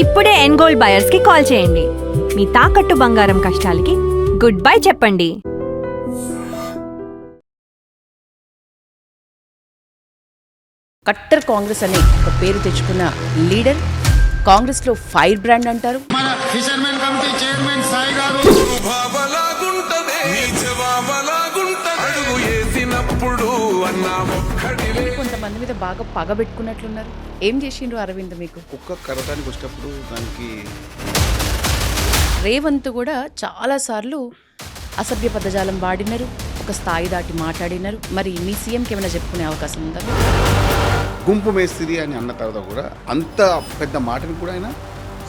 ఇప్పుడే ఎన్గోల్డ్ బయర్స్ కి కాల్ చేయండి. మీ తాకట్టు బంగారం కష్టాలకి గుడ్ బై చెప్పండి. కట్టర్ కాంగ్రెస్ అనే ఒక పేరు తెచ్చుకున్న లీడర్, కాంగ్రెస్ లో ఫైర్ బ్రాండ్ అంటారు. మన ఫిషర్మెన్ కమిటీ చైర్మన్ సాయి గారు కొంతమంది మీద బాగా పగబెట్టుకున్నట్లున్నారు. ఏం చేసిండ్రు అరవింద్ మీకు? కుక్క కరవటానికి వచ్చినప్పుడు దానికి రేవంత్ కూడా చాలా సార్లు అసభ్య పదజాలం వాడినారు, ఒక స్థాయి దాటి మాట్లాడినారు. మరి మీ సీఎంకి ఏమైనా చెప్పుకునే అవకాశం ఉందా? గుంపు మేస్త్రి అని అన్న తర్వాత కూడా అంత పెద్ద మాటని కూడా ఆయన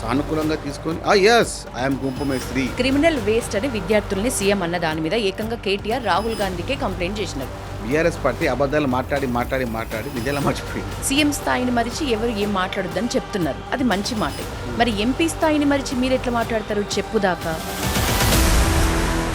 సానుకూలంగా తీసుకొని ఎస్ ఐఎమ్ గుంపు మేస్త్రి. క్రిమినల్ వేస్ట్ అని విద్యార్థుల్ని సీఎం అన్న దాని మీద ఏకంగా కేటీఆర్ రాహుల్ గాంధీకే కంప్లైంట్ చేసినారు. బీఆర్ఎస్ పార్టీ అబద్ధాలు మాట్లాడి నిజాలు మర్చిపోయింది. సీఎం స్థాయిని మరిచి ఎవరు ఏం మాట్లాడొద్దని చెప్తున్నారు, అది మంచి మాటే. మరి ఎంపీ స్థాయిని మరిచి మీరు ఎట్లా మాట్లాడతారు? చెప్పుదాకా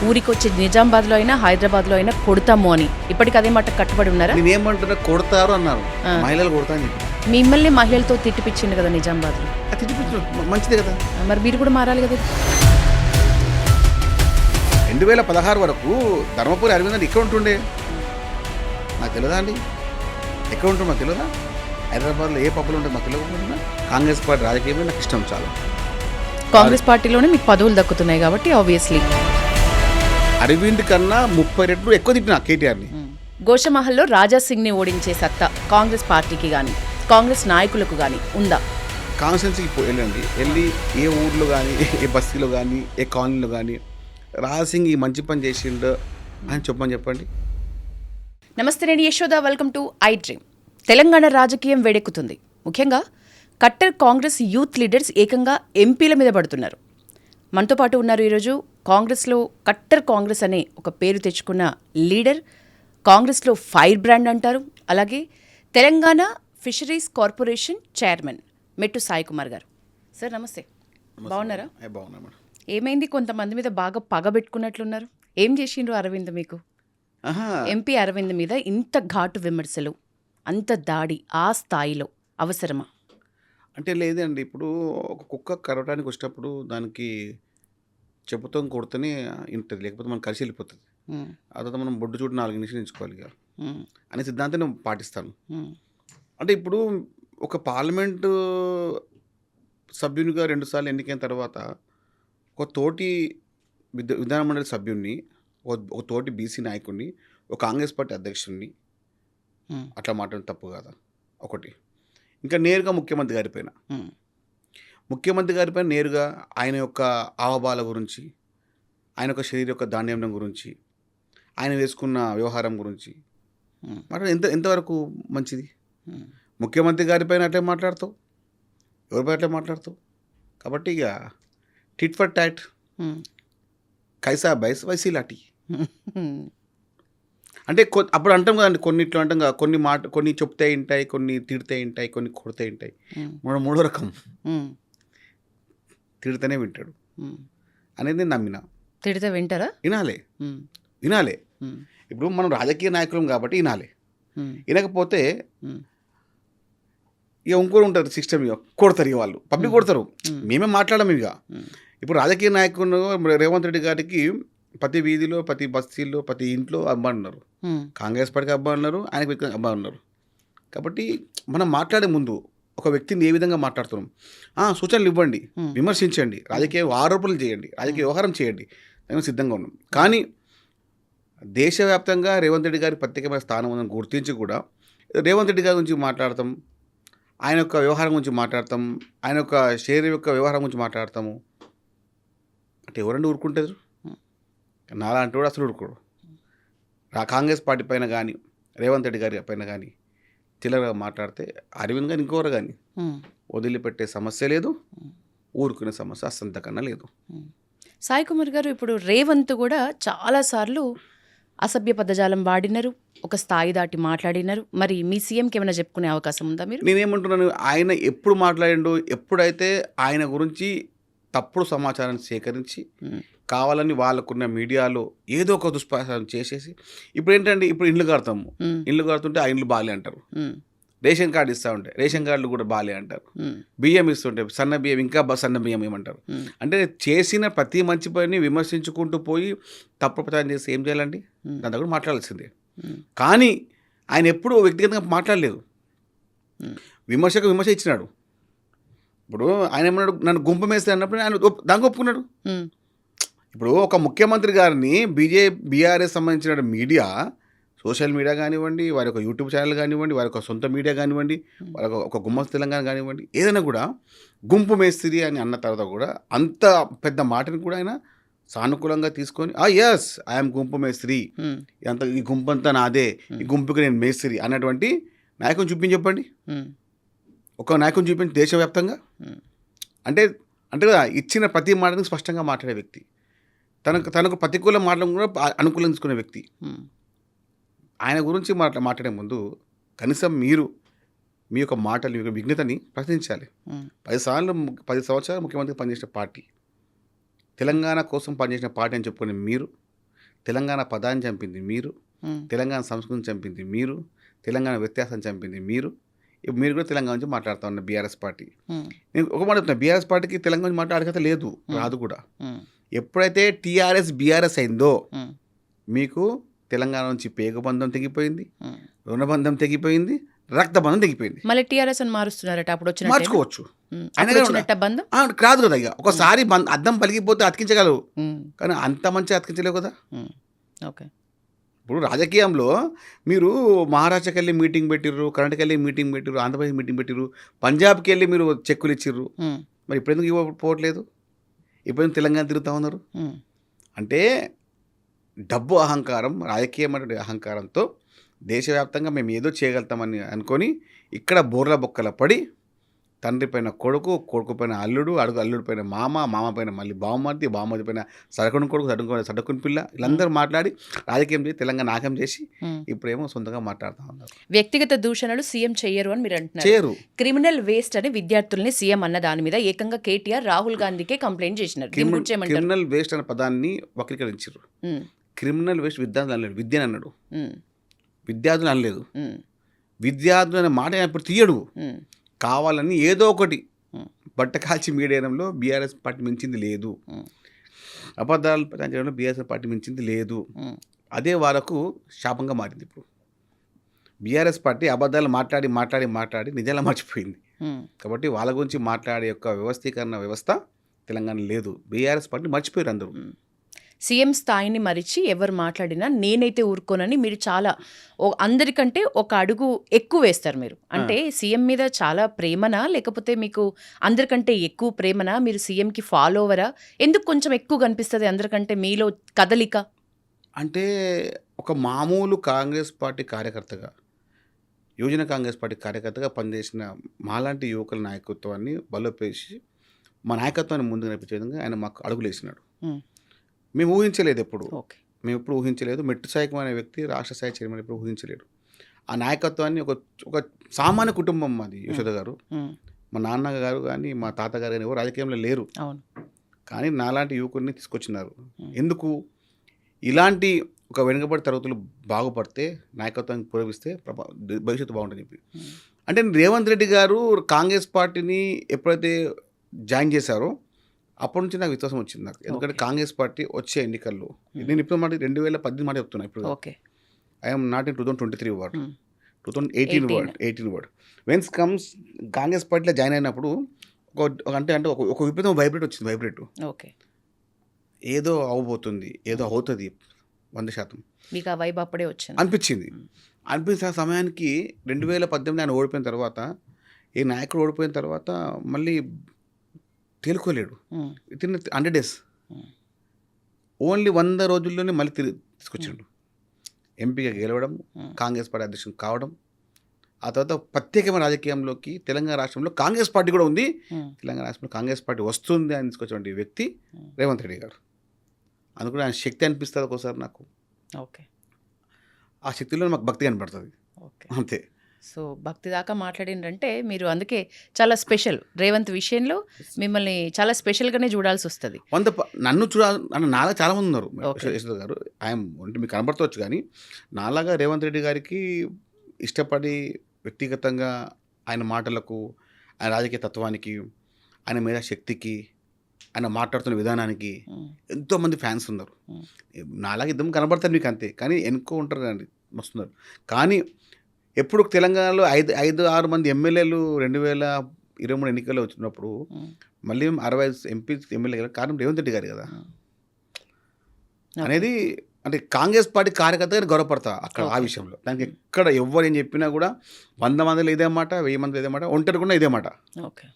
ఊరికొచ్చి నిజామాబాద్ లో అయినా హైదరాబాద్ లో అయినా కొడతాము అని ఇప్పటికి అదే మాట కట్టుబడి ఉన్నారా? నేనేమంటున్నా, కొడతారు అన్నారు, మహిళలు కొడతాను. మిమ్మల్ని మహిళలతో తిట్టిపిచ్చింది కదా నిజామాబాద్ లో. తిట్టిపించు మంచిదే కదా, మరి మీరు కూడా మారాలి కదా. 2016 వరకు ధర్మపురి అరవింద్ ఎక్కడ ఉంటుండే నాకు తెలియదా అండి? ఎక్కడ ఉంటుంది మాకు తెలియదా? హైదరాబాద్లో ఏ పబ్బులు ఉంటుంది మాకు తెలియకుండా. కాంగ్రెస్ పార్టీ రాజకీయమే నాకు ఇష్టం చాలా. కాంగ్రెస్ పార్టీలోనే మీకు పదవులు దక్కుతున్నాయి కాబట్టి ఆబ్వియస్లీ. అరవింద్ కన్నా 30 రెట్లు ఎక్కువ తిట్టినా కేటీఆర్ని. గోషమహల్లో రాజాసింగ్ని ఓడించే సత్తా కాంగ్రెస్ పార్టీకి కానీ కాంగ్రెస్ నాయకులకు కానీ ఉందా? కాన్స్టిట్యున్సీకి వెళ్ళి ఏ ఊర్లో కానీ, ఏ బస్తీలో కానీ, ఏ కాలనీలో కానీ రాజసింగ్ ఈ మంచి పని చేసిండు అని చెప్పండి. నమస్తే, నేను Yashoda. Welcome to I dream. Telangana రాజకీయం వేడెక్కుతుంది. ముఖ్యంగా కట్టర్ కాంగ్రెస్ యూత్ లీడర్స్ ఏకంగా ఎంపీల మీద పడుతున్నారు. మనతో పాటు ఉన్నారు ఈరోజు కాంగ్రెస్లో కట్టర్ కాంగ్రెస్ అనే ఒక పేరు తెచ్చుకున్న లీడర్, కాంగ్రెస్లో ఫైర్ బ్రాండ్ అంటారు, అలాగే తెలంగాణ ఫిషరీస్ కార్పొరేషన్ చైర్మన్ మెట్టు సాయి కుమార్ గారు. సార్ నమస్తే, బాగున్నారా? బాగున్నా మేడం. ఏమైంది, కొంతమంది మీద బాగా పగబెట్టుకున్నట్లున్నారు? ఏం చేసిండ్రు అరవింద్ మీకు? ఎంపీ అరవింద్ మీద ఇంత ఘాటు విమర్శలు, అంత దాడి ఆ స్థాయిలో అవసరమా? అంటే లేదండి, ఇప్పుడు ఒక కుక్క కరవడానికి వచ్చినప్పుడు దానికి చెప్పుతో కొడితేనే ఇంటుంది, లేకపోతే మనం కలిసి వెళ్ళిపోతుంది. ఆ తర్వాత మనం బొడ్డు చూడు 4 నిమిషాలు ఎంచుకోవాలి ఇక అనే సిద్ధాంతం నేను పాటిస్తాను. అంటే ఇప్పుడు ఒక పార్లమెంటు సభ్యునిగా 2 సార్లు ఎన్నికైన తర్వాత ఒక తోటి విధానమండలి సభ్యుడిని, ఒక తోటి బీసీ నాయకుడిని, ఒక కాంగ్రెస్ పార్టీ అధ్యక్షుడిని అట్లా మాట్లాడడం తప్పు కాదా? ఒకటి. ఇంకా నేరుగా ముఖ్యమంత్రి గారిపైన నేరుగా ఆయన యొక్క ఆవభావాల గురించి, ఆయన యొక్క శరీర యొక్క దాండ్యం గురించి, ఆయన వేసుకున్న వ్యవహారం గురించి మాట్లాడ ఎంతవరకు మంచిది? ముఖ్యమంత్రి గారిపైన అట్లే మాట్లాడతావు, ఎవరిపై అట్లే మాట్లాడతావు. కాబట్టి ఇక tit for tat, కైసా buys YC లాటి. అంటే అప్పుడు అంటాం కదండి, కొన్నిట్లో అంటాం కదా, కొన్ని చెప్తే వింటాయి, కొన్ని తిడితే వింటాయి, కొన్ని కొడితే వింటాయి. మూడో రకం తిడితేనే వింటాడు అనేది నేను నమ్మిన. తిడితే వింటారా? వినాలే. ఇప్పుడు మనం రాజకీయ నాయకులం కాబట్టి వినాలి. వినకపోతే ఇక ఇంకోటి ఉంటుంది సిస్టమ్, ఇక కొడతారు, ఇక వాళ్ళు పబ్లిక్ కొడతారు, మేమే మాట్లాడము. ఇక ఇప్పుడు రాజకీయ నాయకులు రేవంత్ రెడ్డి గారికి ప్రతి వీధిలో, ప్రతి బస్తీల్లో, ప్రతి ఇంట్లో అబ్బాయి ఉన్నారు. కాంగ్రెస్ పార్టీకి అబ్బాయి ఉన్నారు, ఆయనకి వ్యక్తిగా అబ్బాయి ఉన్నారు. కాబట్టి మనం మాట్లాడే ముందు ఒక వ్యక్తిని ఏ విధంగా మాట్లాడుతున్నాం, సూచనలు ఇవ్వండి, విమర్శించండి, రాజకీయ ఆరోపణలు చేయండి, రాజకీయ వ్యవహారం చేయండి, మేము సిద్ధంగా ఉన్నాం. కానీ దేశవ్యాప్తంగా రేవంత్ రెడ్డి గారి ప్రత్యేకమైన స్థానం ఉందని గుర్తించి కూడా రేవంత్ రెడ్డి గారి గురించి మాట్లాడతాం, ఆయన యొక్క వ్యవహారం గురించి మాట్లాడతాం, ఆయన యొక్క శరీరం యొక్క వ్యవహారం గురించి మాట్లాడతాము అంటే ఎవరండి ఊరుకుంటారు? నాలాంటి వాడు అసలు ఊరుకోడు. కాంగ్రెస్ పార్టీ పైన కానీ, రేవంత్ రెడ్డి గారి పైన కానీ చిల్లరగా మాట్లాడితే అరవింద్ గారు ఇంకోరు కానీ వదిలిపెట్టే సమస్య లేదు, ఊరుకునే సమస్య అసంతకన్నా లేదు. సాయి కుమార్ గారు, ఇప్పుడు రేవంత్ కూడా చాలాసార్లు అసభ్య పదజాలం వాడినారు, ఒక స్థాయి దాటి మాట్లాడినారు. మరి మీ సీఎంకి ఏమైనా చెప్పుకునే అవకాశం ఉందా మీరు? నేనేమంటున్నాను, ఆయన ఎప్పుడు మాట్లాడిండు, ఎప్పుడైతే ఆయన గురించి తప్పుడు సమాచారాన్ని సేకరించి కావాలని వాళ్ళకున్న మీడియాలో ఏదో ఒక దుష్ప్రచారం చేసేసి, ఇప్పుడు ఏంటంటే ఇప్పుడు ఇండ్లు కడతాము, ఇండ్లు కడుతుంటే ఆ ఇండ్లు బాగాలే అంటారు, రేషన్ కార్డు ఇస్తూ ఉంటాయి, రేషన్ కార్డులు కూడా బాలే అంటారు. బియ్యం ఇస్తుంటే సన్న బియ్యం ఇంకా సన్న బియ్యం ఏమంటారు. అంటే చేసిన ప్రతి మంచి పని విమర్శించుకుంటూ పోయి తప్పు ప్రచారం చేసి ఏం చేయాలండి? దాని దగ్గర మాట్లాడాల్సిందే. కానీ ఆయన ఎప్పుడూ వ్యక్తిగతంగా మాట్లాడలేదు. విమర్శకు విమర్శ ఇచ్చినాడు. ఇప్పుడు ఆయన ఏమన్నాడు, నన్ను గుంపు మేస్తే అన్నప్పుడు ఆయన దానికి ఒప్పుకున్నాడు. ఇప్పుడు ఒక ముఖ్యమంత్రి గారిని బీఆర్ఎస్ సంబంధించిన మీడియా, సోషల్ మీడియా కానివ్వండి, వారి యొక్క యూట్యూబ్ ఛానల్ కానివ్వండి, వారి యొక్క సొంత మీడియా కానివ్వండి, వారి ఒక గుమ్మస్ తెలంగాణ కానివ్వండి, ఏదైనా కూడా గుంపు మేస్త్రి అని అన్న తర్వాత కూడా అంత పెద్ద మాటని కూడా ఆయన సానుకూలంగా తీసుకొని ఎస్ ఐఎమ్ గుంపు మేస్త్రి, అంత ఈ గుంపు అంతా నాదే, ఈ గుంపుకి నేను మేస్త్రి అన్నటువంటి నాయకుని చెప్పండి. ఒక నాయకుని చూపించి దేశవ్యాప్తంగా అంటే కదా ఇచ్చిన ప్రతి మాటను స్పష్టంగా మాట్లాడే వ్యక్తి, తనకు ప్రతికూల మాటలను కూడా అనుకూలించుకునే వ్యక్తి. ఆయన గురించి మాట్లాడే ముందు కనీసం మీరు మీ యొక్క మాటలు, మీ యొక్క విఘ్నతని ప్రశ్నించాలి. 10 సంవత్సరాలు ముఖ్యమంత్రి పనిచేసిన పార్టీ, తెలంగాణ కోసం పనిచేసిన పార్టీ అని చెప్పుకునే మీరు, తెలంగాణ పదాన్ని చంపింది మీరు, తెలంగాణ సంస్కృతిని చంపింది మీరు, తెలంగాణ వ్యత్యాసం చంపింది మీరు కూడా తెలంగాణ నుంచి మాట్లాడుతూ ఉన్న బీఆర్ఎస్ పార్టీ. నేను ఒక మాట చెప్తున్నా, బీఆర్ఎస్ పార్టీకి తెలంగాణ నుంచి మాట్లాడే లేదు, రాదు కూడా. ఎప్పుడైతే టీఆర్ఎస్ బీఆర్ఎస్ అయిందో మీకు తెలంగాణ నుంచి పేగబంధం తెగిపోయింది, రుణబంధం తెగిపోయింది, రక్తబంధం తెగిపోయింది. మళ్ళీ టీఆర్ఎస్ అని మారుస్తున్నారట. అప్పుడు వచ్చి మార్చుకోవచ్చు బంధం కాదు కదా. ఇక ఒకసారి అద్దం పలిగిపోతే అతికించగలవు, కానీ అంత మంచిగా అతికించలేవు కదా. ఓకే, ఇప్పుడు రాజకీయంలో మీరు మహారాష్ట్రకి వెళ్ళి మీటింగ్ పెట్టిర్రు, కర్ణాటకకి వెళ్ళి మీటింగ్ పెట్టిర్రు, ఆంధ్రప్రదేశ్ మీటింగ్ పెట్టిర్రు, పంజాబ్కి వెళ్ళి మీరు చెక్కులు ఇచ్చిర్రు, మరి ఇప్పుడెందుకు పోవట్లేదు? ఇప్పుడు తెలంగాణ తిరుగుతూ ఉన్నారు. అంటే డబ్బు అహంకారం, రాజకీయమైన అహంకారంతో దేశవ్యాప్తంగా మేము ఏదో చేయగలుగుతామని అనుకొని ఇక్కడ బోర్ల బొక్కల పడి తండ్రి పైన కొడుకు, కొడుకు పైన అల్లుడు, అల్లుడు పైన మామ పైన మళ్ళీ బావమర్ది పైన సడకుని కొడుకు, సడకుని పిల్ల, వీళ్ళందరూ మాట్లాడి రాజకీయం చేసి తెలంగాణ నాశనం చేసి ఇప్పుడేమో సొంతంగా మాట్లాడుతూ ఉన్నారు. వ్యక్తిగత దూషణలు సీఎం చెయ్యరు అని మీరు అంటున్నారు. చేయరు. క్రిమినల్ వేస్ట్ అని విద్యార్థుల్ని సీఎం అన్న దాని మీద ఏకంగా కేటీఆర్ రాహుల్ గాంధీకే కంప్లైంట్ చేసినారు. క్రిమినల్ వేస్ట్ అనే పదాన్ని వక్రీకరించారు. క్రిమినల్ వేస్ట్ విద్యార్థులు అనలేడు, విద్యను అన్నాడు. విద్యార్థులు అనలేదు. విద్యార్థులు అనే మాట ఇప్పుడు తీయడు. కావాలని ఏదో ఒకటి బట్ట కాల్చి మీడియాలో బీఆర్ఎస్ పార్టీ మించింది లేదు, అబద్ధాలు ప్రచారంలో బీఆర్ఎస్ పార్టీ మించింది లేదు. అదే వాళ్ళకు శాపంగా మారింది. ఇప్పుడు బీఆర్ఎస్ పార్టీ అబద్ధాలు మాట్లాడి నిజాలు మర్చిపోయింది. కాబట్టి వాళ్ళ గురించి మాట్లాడే యొక్క వ్యవస్థీకరణ వ్యవస్థ తెలంగాణ లేదు. బీఆర్ఎస్ పార్టీ మర్చిపోయారు అందరూ. సీఎం స్థాయిని మరిచి ఎవరు మాట్లాడినా నేనైతే ఊరుకోనని మీరు చాలా అందరికంటే ఒక అడుగు ఎక్కువ వేస్తారు మీరు. అంటే సీఎం మీద చాలా ప్రేమనా, లేకపోతే మీకు అందరికంటే ఎక్కువ ప్రేమనా? మీరు సీఎంకి ఫాలోవరా? ఎందుకు కొంచెం ఎక్కువ కనిపిస్తుంది అందరికంటే మీలో కదలిక? అంటే ఒక మామూలు కాంగ్రెస్ పార్టీ కార్యకర్తగా, యువజన కాంగ్రెస్ పార్టీ కార్యకర్తగా పనిచేసిన మాలాంటి యువకుల నాయకత్వాన్ని బలోపేసి మా నాయకత్వాన్ని ముందుకు నడిపించే విధంగా ఆయన మాకు అడుగులు వేసినాడు. మేము ఊహించలేదు ఎప్పుడు. మేము ఎప్పుడు ఊహించలేదు. మెట్టు స్థాయికి అనే వ్యక్తి రాష్ట్ర స్థాయి చైర్మన్ ఎప్పుడు ఊహించలేడు. ఆ నాయకత్వాన్ని ఒక సామాన్య కుటుంబం మాది. యశోద గారు, మా నాన్నగారు కానీ మా తాతగారు కానీ ఎవరు రాజకీయంలో లేరు. కానీ నాలాంటి యువకుడిని తీసుకొచ్చినారు. ఎందుకు? ఇలాంటి ఒక వెనుకబడి తరగతులు బాగుపడితే, నాయకత్వాన్ని పూరవిస్తే భవిష్యత్తు బాగుంటుంది చెప్పి. అంటే రేవంత్ రెడ్డి గారు కాంగ్రెస్ పార్టీని ఎప్పుడైతే జాయిన్ చేశారో అప్పటి నుంచి నాకు విశ్వాసం వచ్చింది నాకు. ఎందుకంటే కాంగ్రెస్ పార్టీ వచ్చే ఎన్నికల్లో, నేను ఇప్పుడు మాట 2018 మాట చెప్తున్నా. ఇప్పుడు I'm not in 2023 word, 2018 word. Whence comes Congress పార్టీలో జాయిన్ అయినప్పుడు ఒక విపరీతం వైబ్రేట్ వచ్చింది. వైబ్రేట్ ఏదో అవ్వబోతుంది, ఏదో అవుతుంది 100%. మీకు ఆ వైబ్ అప్పుడే వచ్చింది అనిపించింది. అనిపించిన సమయానికి 2018 ఆయన ఓడిపోయిన తర్వాత, ఈ నాయకుడు ఓడిపోయిన తర్వాత మళ్ళీ తేలుకోలేడు. విత్ ఇన్ 100 days, ఓన్లీ 100 రోజుల్లోనే మళ్ళీ తీసుకొచ్చాడు. ఎంపీగా గెలవడం, కాంగ్రెస్ పార్టీ అధ్యక్షుడు కావడం, ఆ తర్వాత ప్రత్యేకమైన రాజకీయంలోకి తెలంగాణ రాష్ట్రంలో కాంగ్రెస్ పార్టీ కూడా ఉంది, తెలంగాణ రాష్ట్రంలో కాంగ్రెస్ పార్టీ వస్తుంది అని తీసుకొచ్చినటువంటి వ్యక్తి రేవంత్ రెడ్డి గారు. అందుకు ఆయన శక్తి అనిపిస్తుంది ఒకసారి నాకు. ఆ శక్తిలో మాకు భక్తి కనపడుతుంది అంతే. సో భక్తి దాకా మాట్లాడిందంటే మీరు అందుకే చాలా స్పెషల్. రేవంత్ విషయంలో మిమ్మల్ని చాలా స్పెషల్గానే చూడాల్సి వస్తుంది. నన్ను నాలా చాలా మంది ఉన్నారు యశోద గారు. ఆయన అంటే మీకు కనబడవచ్చు, కానీ నాలాగా రేవంత్ రెడ్డి గారికి ఇష్టపడి వ్యక్తిగతంగా ఆయన మాటలకు, ఆయన రాజకీయ తత్వానికి, ఆయన మీద శక్తికి, ఆయన మాట్లాడుతున్న విధానానికి ఎంతోమంది ఫ్యాన్స్ ఉన్నారు. నాలాగా ఇద్దరు కనబడతారు మీకు అంతే, కానీ ఎన్నుకో ఉంటారు కదండి, వస్తున్నారు. కానీ ఎప్పుడు తెలంగాణలో 5-6 మంది ఎమ్మెల్యేలు 2023 ఎన్నికల్లో వచ్చినప్పుడు మళ్ళీ 65 ఎంపీ ఎమ్మెల్యే కారణం రేవంత్ రెడ్డి గారు కదా అనేది. అంటే కాంగ్రెస్ పార్టీ కార్యకర్తగా గౌరవపడతా అక్కడ ఆ విషయంలో. దానికి ఎక్కడ ఎవరు ఏం చెప్పినా కూడా 100 మందిలో ఇదే మాట, 1000 మందిలో ఇదే మాట, ఒంటరి కూడా ఇదే మాట. ఓకే,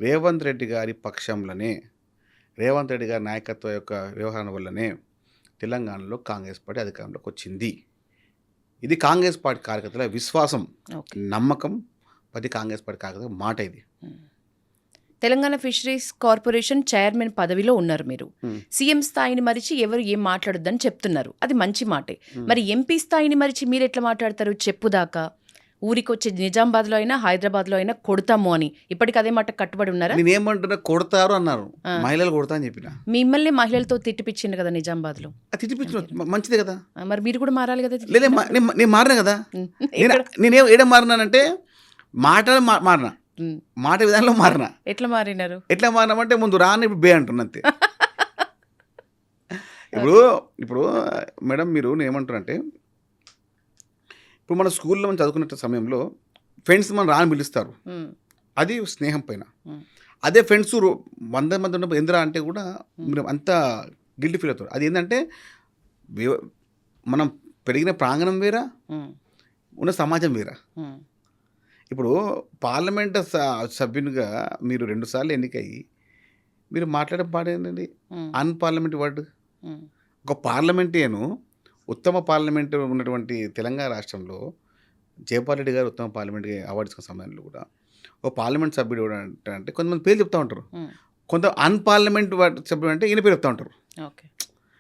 రేవంత్ రెడ్డి గారి పక్షంలోనే, రేవంత్ రెడ్డి గారి నాయకత్వం యొక్క వ్యవహారం వల్లనే తెలంగాణలో కాంగ్రెస్ పార్టీ అధికారంలోకి వచ్చింది. ఇది కాంగ్రెస్ పార్టీ కార్యకర్తల విశ్వాసం, నమ్మకం, ప్రతి కాంగ్రెస్ పార్టీ కార్యకర్త మాట ఇది. తెలంగాణ ఫిషరీస్ కార్పొరేషన్ చైర్మన్ పదవిలో ఉన్నారు మీరు. సీఎం స్థాయిని మరిచి ఎవరు ఏం మాట్లాడొద్దని చెప్తున్నారు, అది మంచి మాటే. మరి ఎంపీ స్థాయిని మరిచి మీరు ఎట్లా మాట్లాడతారు? చెప్పుదాకా ఊరికి వచ్చే నిజామాబాద్లో అయినా హైదరాబాద్లో అయినా కొడతాము అని ఇప్పటికి అదే మాట కట్టుబడి ఉన్నారా? నేనేమంటున్నా, కొడతారు అన్నారు, మహిళలు కొడతా అని చెప్పిన. మిమ్మల్ని మహిళలతో తిట్టిపించింది కదా నిజామాబాద్లో, తిట్టిపించిన మంచిదే కదా. మరి మీరు కూడా మారాలి కదా. లేదా నేను మారినా కదా. నేను ఏడ మారినానంటే మారినా, మాట విధానంలో మారినా. ఎట్లా మారినారు? ఎట్లా మారినామంటే ముందు రాని ఇప్పుడు బే అంటున్నా అంతే. ఇప్పుడు మేడం మీరు ఏమంటారంటే, ఇప్పుడు మన స్కూల్లో మనం చదువుకునే సమయంలో ఫ్రెండ్స్ మనం రాని పిలుస్తారు, అది స్నేహం పైన. అదే ఫ్రెండ్స్ 100 మంది ఉన్నప్పుడు ఎందురా అంటే కూడా మీరు అంత గిల్టీ ఫీల్ అవుతారు. అది ఏంటంటే మనం పెరిగిన ప్రాంగణం వేరా, ఉన్న సమాజం వేరా. ఇప్పుడు పార్లమెంట్ సభ్యునిగా మీరు 2 సార్లు ఎన్నికయ్యి మీరు మాట్లాడే పాడేనండి అన్పార్లమెంటరీ వర్డ్. ఒక పార్లమెంటేను ఉత్తమ పార్లమెంట్ ఉన్నటువంటి తెలంగాణ రాష్ట్రంలో జయపాల్ రెడ్డి గారు ఉత్తమ పార్లమెంట్ అవార్డు ఇచ్చిన సమయంలో కూడా ఒక పార్లమెంట్ సభ్యుడు అంటే కొంతమంది పేరు చెప్తూ ఉంటారు, కొంత అన్పార్లమెంట్ సభ్యుడు అంటే ఈయన పేరు చెప్తూ ఉంటారు. ఓకే,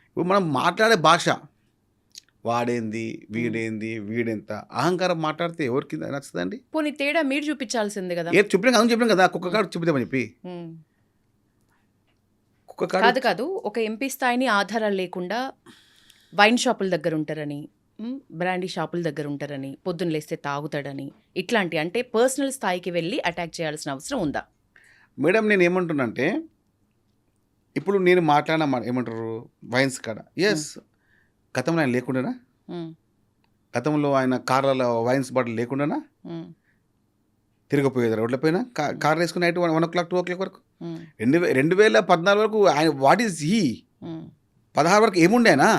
ఇప్పుడు మనం మాట్లాడే భాష వాడేంది, వీడెంత అహంకారం మాట్లాడితే ఎవరికి నచ్చుతుందండి? పోనీ తేడా మీరు చూపించాల్సిందే కదా. చెప్పినాం కదా కుక్క కాడు చూపిద్దామని చెప్పి. కుక్క కాదు, ఒక ఎంపీ స్థాయిని ఆధారాలు లేకుండా వైన్ షాపుల దగ్గర ఉంటారని, బ్రాండీ షాపుల దగ్గర ఉంటారని, పొద్దున్న లేస్తే తాగుతాడని, ఇట్లాంటి అంటే పర్సనల్ స్థాయికి వెళ్ళి అటాక్ చేయాల్సిన అవసరం ఉందా? మేడం నేను ఏమంటున్నానంటే, ఇప్పుడు నేను మాట్లాడిన ఏమంటారు వైన్స్ కాడ, ఎస్ గతంలో ఆయన లేకుండానా? గతంలో ఆయన కార్లలో వైన్స్ బాటిల్ లేకుండానా తిరగపోయేది రోడ్ల పైన? కార్ వేసుకుని నైట్ 1 o'clock 2 o'clock వరకు. 2014 వరకు ఆయన వాట్ ఈజ్ హీ? 16 వరకు ఏముండేనా?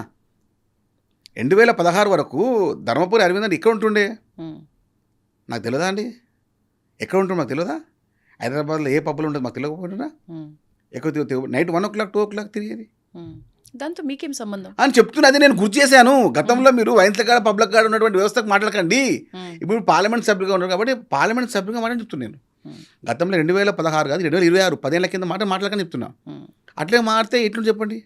2016 వరకు ధర్మపురి అరవింద్ అంటే ఇక్కడ ఉంటుండే, నాకు తెలియదా అండి? ఎక్కడ ఉంటుంది మాకు తెలియదా? హైదరాబాద్లో ఏ పబ్బులు ఉంటుంది మాకు తెలియకపోయినా? ఎక్కువ నైట్ 1 o'clock 2 o'clock తిరిగేది. దాంతో మీకేం సంబంధం అని చెప్తున్నది. నేను గుర్తు చేశాను, గతంలో మీరు వైన్స్ల కాడ పబ్ల కాడ ఉన్నటువంటి వ్యవస్థకు మాట్లాడకండి. ఇప్పుడు పార్లమెంట్ సభ్యులుగా ఉన్నారు కాబట్టి పార్లమెంట్ సభ్యులుగా మాట చెప్తున్నాను. గతంలో 2016 కాదు 2026 10 ఏళ్ల కింద మాట్లాడకని చెప్తున్నా. అట్లే మారితే ఎట్లు చెప్పండి?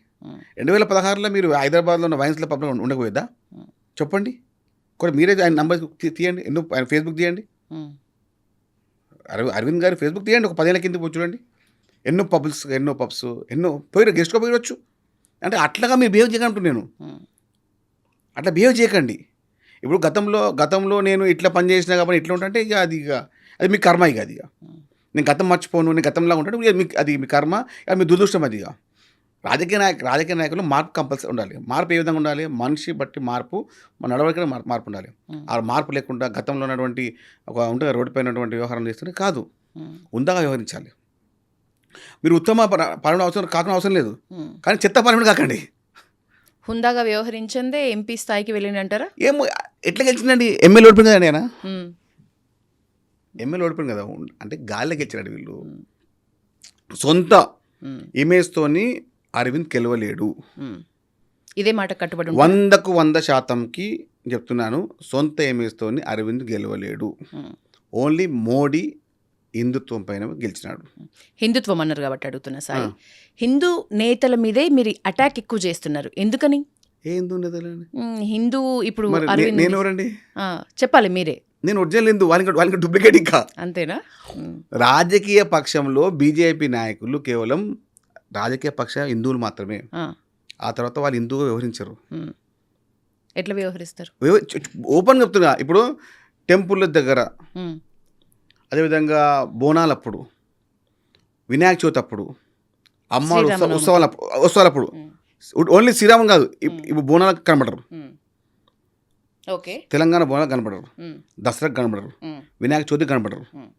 2016లో మీరు హైదరాబాద్లో ఉన్న వైన్స్ల పబ్లో ఉండకపోయేదా? చెప్పండి. కూడా మీరే ఆయన నంబర్ తీయండి, ఆయన ఫేస్బుక్ తీయండి, అరవింద్ గారి ఫేస్బుక్ తీయండి. ఒక 10 ఏళ్ల కింద పోయి చూడండి, ఎన్నో పబ్స్ ఎన్నో పోయి గెస్ట్గా పోయవచ్చు. అంటే అట్లాగా మీరు బిహేవ్ చేయకంటు నేను, అట్లా బిహేవ్ చేయకండి. ఇప్పుడు గతంలో నేను ఇట్లా పని చేసినా కాబట్టి ఇట్లా ఉంటుంటే ఇక అది మీ కర్మ. ఇక అది నేను గతం మర్చిపోను, నేను గతంలా ఉంటాను, అది మీ కర్మ, అది మీ దురదృష్టం. అది రాజకీయ నాయకులు మార్పు కంపల్సరీ ఉండాలి. మార్పు ఏ విధంగా ఉండాలి? మనిషి బట్టి మార్పు, మన నడవడికనే మార్పు ఉండాలి. ఆ మార్పు లేకుండా గతంలో ఉన్నటువంటి ఒక ఉంటుంది రోడ్డు పైన ఉన్నటువంటి వ్యవహారం చేస్తుంటే కాదు, ఉందాగా వ్యవహరించాలి. మీరు ఉత్తమ పాలన కాకుండా అవసరం లేదు, కానీ చెత్త పాలన కాకండి. హుందాగా వ్యవహరించిందే ఎంపీ స్థాయికి వెళ్ళిందంటారా? ఏమో ఎట్లా గెలిచిందండి? ఎమ్మెల్యే ఓడిపోయింది కదండి ఆయన, ఎమ్మెల్యే ఓడిపోయింది కదా, అంటే గాలిలో గెలిచాడు. వీళ్ళు సొంత ఇమేజ్తోని అరవింద్ గెలవలేడు. ఇదే మాట కట్టుబడి 100% చెప్తున్నాను, సొంత ఇమేజ్తోని అరవింద్ గెలవలేడు. ఓన్లీ మోడీ హిందుత్వం పైన గెలిచినాడు. హిందుత్వం అన్నారు కాబట్టి అడుగుతున్నా సాయి, హిందూ నేతల మీదే మీరు అటాక్ ఎక్కువ చేస్తున్నారు, ఎందుకని? ఏ హిందూ నేతలు? హిందూ ఇప్పుడు నేను ఎవరండి చెప్పాలి మీరే. నేను ఒరిజినల్ హిందూ, వాళ్ళకి డూప్లికేట్ ఇంకా అంతేనా? రాజకీయ పక్షంలో బీజేపీ నాయకులు కేవలం రాజకీయ పక్ష హిందువులు మాత్రమే. ఆ తర్వాత వాళ్ళు హిందువుగా వ్యవహరించరు. ఎట్లా వ్యవహరిస్తారు? ఓపెన్ చెప్తున్నా. ఇప్పుడు టెంపుల్ దగ్గర, ఉమ్, అదేవిధంగా బోనాలప్పుడు, వినాయక చవితి అప్పుడు, అమ్మవారు శ్రీరామనవమి. ఉత్సవాలప్పుడు ఓన్లీ శ్రీరామం కాదు, ఇప్పుడు బోనాలకు కనబడరు. ఉమ్. ఓకే. తెలంగాణ బోనాలకు కనబడరు, ఉమ్, దసరాకు కనబడరు, ఉమ్, వినాయక చవితికి కనబడరు. ఉమ్.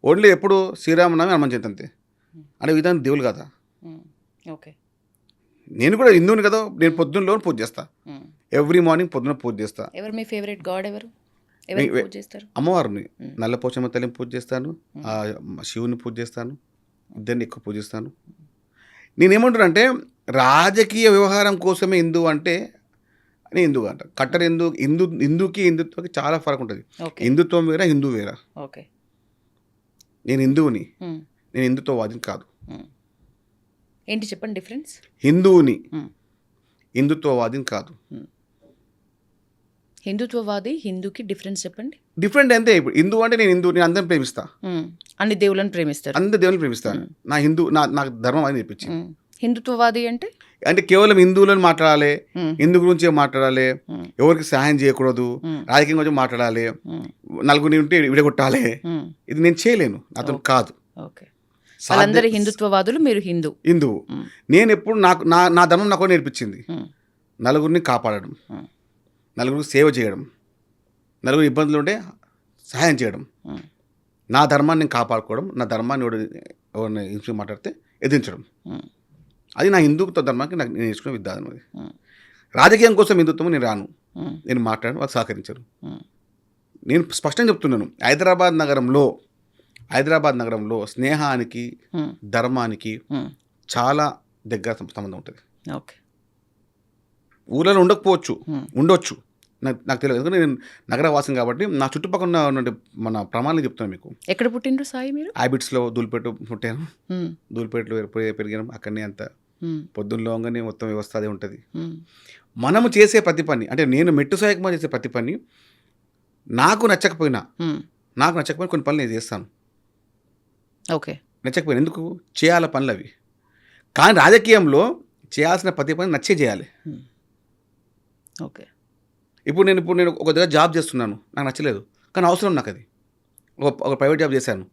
ఓన్లీ ఎప్పుడు శ్రీరామనవమి, హనుమాన్ జయంతి అంతే. అంటే విధానం దేవులు కదా. ఉమ్. ఓకే. నేను కూడా హిందువుని కదా, నేను పొద్దున్నలో పూజ చేస్తా. ఉమ్. ఎవ్రీ మార్నింగ్ పొద్దున్న పూజ చేస్తా. ఎవరు మీ ఫేవరెట్ గాడ్ ఎవరు? ఎవరు మీ- పూజ చేస్తారు? అమ్మవారిని, నల్లపోచమ్మ తల్లిని పూజ చేస్తాను, ఆ శివుని పూజ చేస్తాను, ఇద్దరిని ఎక్కువ పూజిస్తాను. నేనేమంటున్నానంటే రాజకీయ వ్యవహారం కోసమే హిందూ అంటే అని హిందూ అంట. కట్టర్ హిందూకి హిందుత్వకి చాలా ఫరక్ ఉంటుంది. ఓకే. హిందుత్వం వేరా, హిందూ వేరా. ఓకే. నేను హిందువుని, ఉమ్, నేను హిందుత్వవాదిని కాదు. ఉమ్. ఏంటి చెప్పండి డిఫరెన్స్? హిందువుని, ఉమ్. హిందుత్వవాదిని కాదు. హిందుత్వవాది హిందూకి డిఫరెన్స్ చెప్పండి. డిఫరెంట్ అంతే. ఇప్పుడు హిందూ అంటే నేను అందరిని ప్రేమిస్తా, ఉమ్. అన్ని దేవుళ్ళని ప్రేమిస్తారు. అందరి దేవుని ప్రేమిస్తాను. నాకు ధర్మం అని చెప్పించింది. ఉమ్. హిందుత్వవాది అంటే అంటే కేవలం హిందువులను మాట్లాడాలి, ఉమ్. హిందూ గురించి మాట్లాడాలి, ఉమ్. ఎవరికి సహాయం చేయకూడదు, ఉమ్. రాజకీయం గురించి మాట్లాడాలి, ఉమ్. నలుగురిని ఉంటే విడగొట్టాలి. ఉమ్. ఇది నేను చేయలేను, అతను కాదు. ఓకే. వాళ్ళందరి హిందుత్వవాదులు, మీరు హిందూ. హిందువు. ఉమ్. నేను ఎప్పుడు నా ధర్మం నాకు నేర్పించింది ఉమ్. నలుగురిని కాపాడడం, ఉమ్. నలుగురికి సేవ చేయడం, నలుగురు ఇబ్బందులు ఉంటే సహాయం చేయడం. ఉమ్. నా ధర్మాన్ని నేను కాపాడుకోవడం, నా ధర్మాన్ని ఎవరిని హింస మాట్లాడితే ఎదిరించడం. ఉమ్. అది నా హిందుత్వ ధర్మానికి నాకు నేను నేర్చుకునే విధానం. అది ఉమ్. రాజకీయం కోసం హిందుత్వం నేను రాను, ఉమ్. నేను మాట్లాడను, వాళ్ళు సహకరించరు. ఉమ్. నేను స్పష్టంగా చెప్తున్నాను, హైదరాబాద్ నగరంలో స్నేహానికి, ఉమ్. ధర్మానికి ఉమ్. చాలా దగ్గర సంబంధం ఉంటుంది. ఓకే. ఊళ్ళలో ఉండకపోవచ్చు, ఉమ్. ఉండొచ్చు, నాకు తెలియదు. ఎందుకంటే నేను నగరవాసం కాబట్టి నా చుట్టుపక్కల ఉన్న మన ప్రమాణాలు చెప్తున్నాను మీకు. ఎక్కడ పుట్టిండ్రు సాయి మీరు? హ్యాబిట్స్లో దూలిపేట పుట్టాను, ఉమ్. దూలిపేటలో పెరిగాను. అక్కడనే అంత ఉమ్. పొద్దున్నలోగానే మొత్తం వ్యవస్థ అదే ఉంటుంది. ఉమ్. మనము చేసే ప్రతి పని, అంటే నేను మెట్టు సాయకుమార్ చేసే ప్రతి పని నాకు నచ్చకపోయినా ఉమ్. కొన్ని పనులు నేను చేస్తాను. ఓకే. నచ్చకపోయినా ఎందుకు చేయాల పనులు అవి. కానీ రాజకీయంలో చేయాల్సిన ప్రతి పని నచ్చే చేయాలి. ఉమ్. ఓకే. ఇప్పుడు నేను ఒక దగ్గర జాబ్ చేస్తున్నాను, నాకు నచ్చలేదు, కానీ అవసరం నాకు అది. ఒక ప్రైవేట్ జాబ్ చేశాను,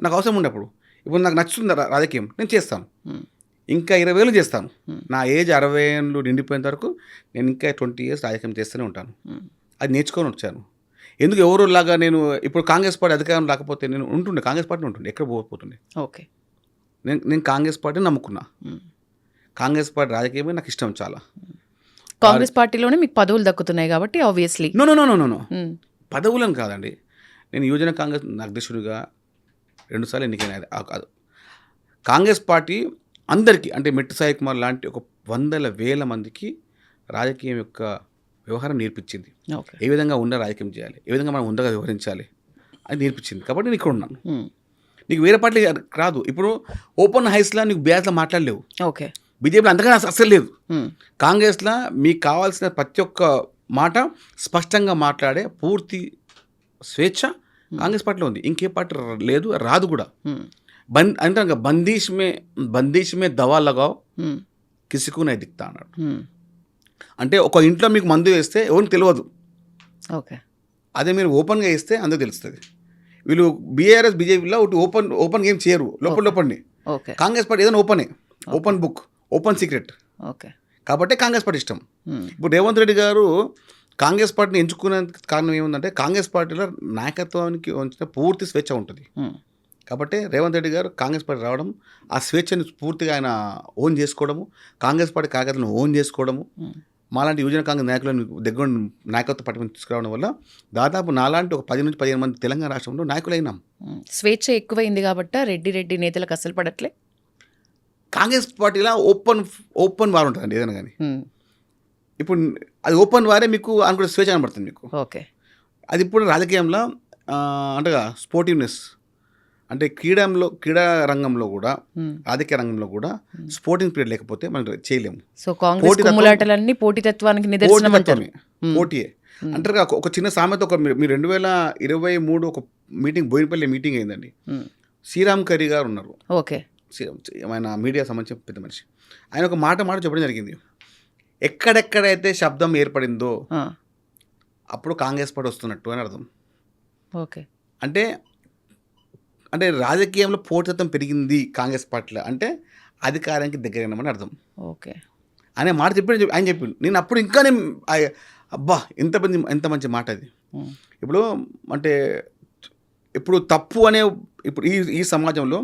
నాకు అవసరం ఉన్నప్పుడు, ఇప్పుడు నాకు నచ్చుతుంది రాజకీయం, నేను చేస్తాను. ఉమ్. ఇంకా 20 ఏళ్ళు చేస్తాను. నా ఏజ్ 60 ఏళ్ళు నిండిపోయేంత వరకు నేను ఇంకా 20 years రాజకీయం చేస్తూనే ఉంటాను. ఉమ్. అది నేర్చుకొని వచ్చాను. ఎందుకు ఎవరులాగా నేను ఇప్పుడు కాంగ్రెస్ పార్టీ అధికారం రాకపోతే నేను ఉంటుండే, కాంగ్రెస్ పార్టీ ఉంటుండే, ఎక్కడ పోతుండే. ఓకే. నేను కాంగ్రెస్ పార్టీని నమ్ముకున్నా. ఉమ్. కాంగ్రెస్ పార్టీ రాజకీయమే నాకు ఇష్టం చాలా. కాంగ్రెస్ పార్టీలోనే మీకు పదవులు దక్కుతున్నాయి కాబట్టి ఆబ్వియస్లీ. నో పదవులను కాదండి. నేను యువజన కాంగ్రెస్ అధ్యక్షుడిగా 2 సార్లు ఎన్నికైన కాదు. కాంగ్రెస్ పార్టీ అందరికీ, అంటే మెట్టు సాయి కుమార్ లాంటి ఒక 100,000 మందికి రాజకీయం యొక్క వ్యవహారం నేర్పించింది. ఓకే. ఏ విధంగా రాజకీయం చేయాలి, ఏ విధంగా మనం ఉండగా వ్యవహరించాలి అది నేర్పించింది. కాబట్టి నేను ఇక్కడ ఉన్నాను. ఉమ్. నీకు వేరే పార్టీ రాదు. ఇప్పుడు ఓపెన్ హైస్లా నీకు బ్యాస్లో మాట్లాడలేవు. ఓకే. బీజేపీలో అంతగా అస్సలు లేదు. ఉమ్. కాంగ్రెస్లో మీకు కావాల్సిన ప్రతి ఒక్క మాట స్పష్టంగా మాట్లాడే పూర్తి స్వేచ్ఛ కాంగ్రెస్ పార్టీలో ఉంది. ఇంకే పార్టీ లేదు, రాదు కూడా. ఉమ్. అంటే బందీష్ మే దవా లగావ్ ఉమ్. కిసికు నై దిక్తా అన్నాడు. ఉమ్. అంటే ఒక ఇంట్లో మీకు మందు వేస్తే ఎవరికి తెలియదు, ఓకే. అదే మీరు ఓపెన్గా వేస్తే అందరూ తెలుస్తుంది. వీళ్ళు బీఆర్ఎస్ బీజేపీలో ఒకటి ఓపెన్ గేమ్ చేయరు, లోపలనే. ఓకే. కాంగ్రెస్ పార్టీ ఏదైనా open book, open secret. Okay. కాబట్టి కాంగ్రెస్ పార్టీ ఇష్టం. ఉమ్. ఇప్పుడు రేవంత్ రెడ్డి గారు కాంగ్రెస్ పార్టీని ఎంచుకునే కారణం ఏముందంటే కాంగ్రెస్ పార్టీలో నాయకత్వానికి వచ్చిన పూర్తి స్వేచ్ఛ ఉంటుంది. ఉమ్. కాబట్టి రేవంత్ రెడ్డి గారు కాంగ్రెస్ పార్టీ రావడం, ఆ స్వేచ్ఛని పూర్తిగా ఆయన ఓన్ చేసుకోవడము, కాంగ్రెస్ పార్టీ కార్యకర్తలను ఓన్ చేసుకోవడము, మాలాంటి యువజన కాంగ్రెస్ నాయకులను దగ్గర నాయకత్వ పట్టుకుని తీసుకురావడం వల్ల దాదాపు నాలాంటి ఒక 10 నుంచి 15 మంది తెలంగాణ రాష్ట్రంలో నాయకులైనాం. స్వేచ్ఛ ఎక్కువైంది కాబట్టి రెడ్డి నేతలకు అసలు పడట్లే. కాంగ్రెస్ పార్టీలో ఓపెన్ వార్ ఉంటుందండి ఏదైనా కానీ. ఉమ్. ఇప్పుడు అది ఓపెన్ వారే మీకు అనుకునే స్వేచ్ఛ కనబడుతుంది మీకు. ఓకే. అది ఇప్పుడు రాజకీయంలో అంటగా స్పోర్టివ్నెస్, అంటే క్రీడా రంగంలో కూడా, రాజకీయ రంగంలో కూడా స్పోర్టింగ్ పీరియడ్ లేకపోతే మనం చేయలేము. సో కాంగ్రెస్ కుమ్ములాటలన్నీ పోటీతత్వానికి నిదర్శనం అంటారు. పోటీయే అంటారు. ఒక చిన్న సామెత, మీరు 2023 ఒక మీటింగ్, బోయినపల్లి మీటింగ్ అయిందండి. శ్రీరామ్ కరీ గారు ఉన్నారు. ఓకే. ఆయన మీడియా సంబంధించిన పెద్ద మనిషి. ఆయన ఒక మాట చెప్పడం జరిగింది. ఎక్కడెక్కడైతే శబ్దం ఏర్పడిందో అప్పుడు కాంగ్రెస్ పార్టీ వస్తున్నట్టు అని అర్థం. ఓకే. అంటే అంటే రాజకీయంలో పోటీతత్వం పెరిగింది కాంగ్రెస్ పార్టీలో అంటే అధికారానికి దగ్గరైనామని అర్థం ఓకే. అనే మాట చెప్పి ఆయన చెప్పిండు. నేను అప్పుడు ఇంకా నేను అబ్బా ఎంత మంచి మాట అది. ఇప్పుడు అంటే ఇప్పుడు తప్పు అనే ఇప్పుడు ఈ సమాజంలో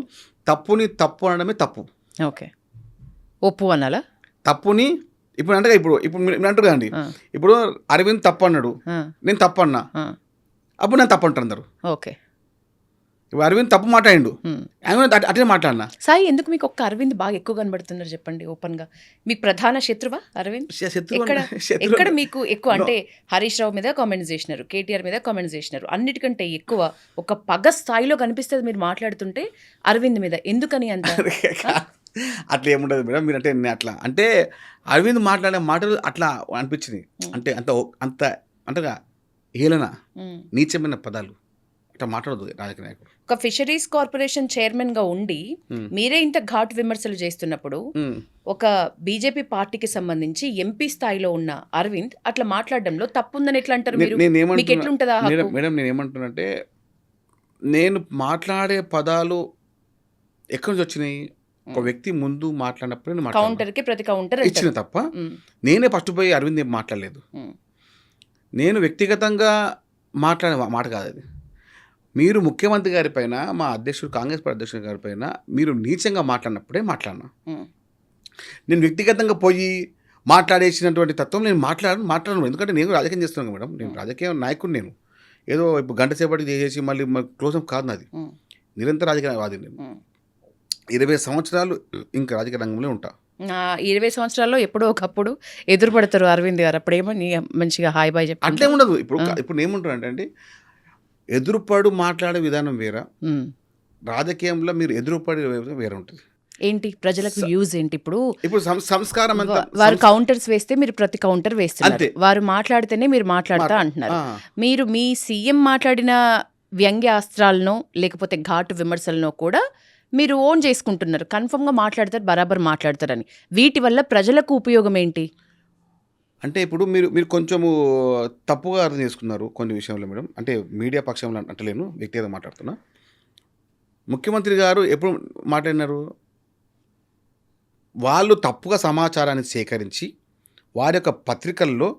తప్పుని తప్పు అనడమే తప్పు. ఓకే. ఒప్పు అనాలా? తప్పుని ఇప్పుడు అంటే ఇప్పుడు మీరు అంటారు కదండి, ఇప్పుడు అరవింద్ తప్పు అన్నాడు, నేను తప్పు అన్నా, అప్పుడు నేను తప్పు అంటారు అందరు. ఓకే. ఇప్పుడు అరవింద్ తప్పు మాట్లాడిండు, అట్లే మాట్లాడినా. సాయి, ఎందుకు మీకు ఒక్క అరవింద్ బాగా ఎక్కువ కనబడుతున్నారు చెప్పండి ఓపెన్ గా? మీకు ప్రధాన శత్రువా అరవింద్? ఎక్కడ మీకు ఎక్కువ అంటే హరీష్ రావు మీద కామెంట్స్ చేసినారు, కేటీఆర్ మీద కామెంట్స్ చేసినారు, అన్నిటికంటే ఎక్కువ ఒక పగ స్థాయిలో కనిపిస్తుంది మీరు మాట్లాడుతుంటే అరవింద్ మీద. ఎందుకని అంత? అట్లా ఏముండదు మేడం, మీరు అంటే అట్లా అంటే అరవింద్ మాట్లాడే మాటలు అట్లా అనిపించింది. అంటే అంత అంటగా హేళన నీచమైన పదాలు అట్లా మాట్లాడదు రాజకీయ నాయకుడు. ఒక ఫిషరీస్ కార్పొరేషన్ చైర్మన్ గా ఉండి మీరే ఇంత ఘాటు విమర్శలు చేస్తున్నప్పుడు ఒక బీజేపీ పార్టీకి సంబంధించి ఎంపీ స్థాయిలో ఉన్న అరవింద్ అట్లా మాట్లాడడంలో తప్పుందని ఎట్లా అంటారు మీరు? మీకు ఎట్లుంటుందా మేడం? నేను ఏమంటున్నానంటే నేను మాట్లాడే పదాలు ఎక్కడి నుంచి వచ్చినాయి? ఒక వ్యక్తి ముందు మాట్లాడినప్పుడు కౌంటర్కి ప్రతి కౌంటర్ ఇచ్చిన తప్ప నేనే ఫస్ట్ పోయి అరవింద్ ఏం మాట్లాడలేదు. నేను వ్యక్తిగతంగా మాట్లాడే మాట కాదు అది. మీరు ముఖ్యమంత్రి గారి పైన, మా అధ్యక్షుడు కాంగ్రెస్ పార్టీ అధ్యక్షుడు గారి పైన మీరు నీచంగా మాట్లాడినప్పుడే మాట్లాడినా. నేను వ్యక్తిగతంగా పోయి మాట్లాడేసినటువంటి తత్వం నేను మాట్లాడను. ఎందుకంటే నేను రాజకీయం చేస్తున్నాను మేడం, నేను రాజకీయ నాయకుడు. నేను ఏదో ఇప్పుడు గంట సేపటికి చేసేసి మళ్ళీ క్లోజ్ అప్ కాదు నాది. నిరంతర రాజకీయవాది నేను. 20 సంవత్సరాలు ఇంకా రాజకీయ రంగంలో ఉంటా. 20 సంవత్సరాల్లో ఎప్పుడో ఒకప్పుడు ఎదురుపడతారు అరవింద్ గారు, అప్పుడేమో మంచిగా హాయ్ బాయ్ చెప్పి అట్లే ఉండదు. ఇప్పుడు ఏముంటారు అంటే ఎదురుపడు మాట్లాడే విధానం వేరే, రాజకీయంలో మీరు ఎదురుపడే వేరే ఉంటుంది. ఏంటి ప్రజలకు యూజ్ ఏంటి? ఇప్పుడు సంస్కారం అంతా వారు కౌంటర్స్ వేస్తే మీరు ప్రతి కౌంటర్ వేస్తున్నారు, వారు మాట్లాడితేనే మీరు మాట్లాడతా అంటున్నారు. మీరు మీ సీఎం మాట్లాడిన వ్యంగ్యాస్త్రాలను లేకపోతే ఘాటు విమర్శలను కూడా మీరు ఓన్ చేసుకుంటున్నారు. కన్ఫర్మ్గా మాట్లాడతారు, బరాబర్ మాట్లాడతారని. వీటి వల్ల ప్రజలకు ఉపయోగం ఏంటి అంటే ఇప్పుడు మీరు కొంచెము తప్పుగా అర్థం చేసుకున్నారు కొన్ని విషయంలో మేడం. అంటే మీడియా పక్షంలో అంటలేను, వ్యక్తిగతంగా మాట్లాడుతున్నా. ముఖ్యమంత్రి గారు ఎప్పుడు మాట్లాడినారు? వాళ్ళు తప్పుగా సమాచారాన్ని సేకరించి వారి యొక్క పత్రికల్లో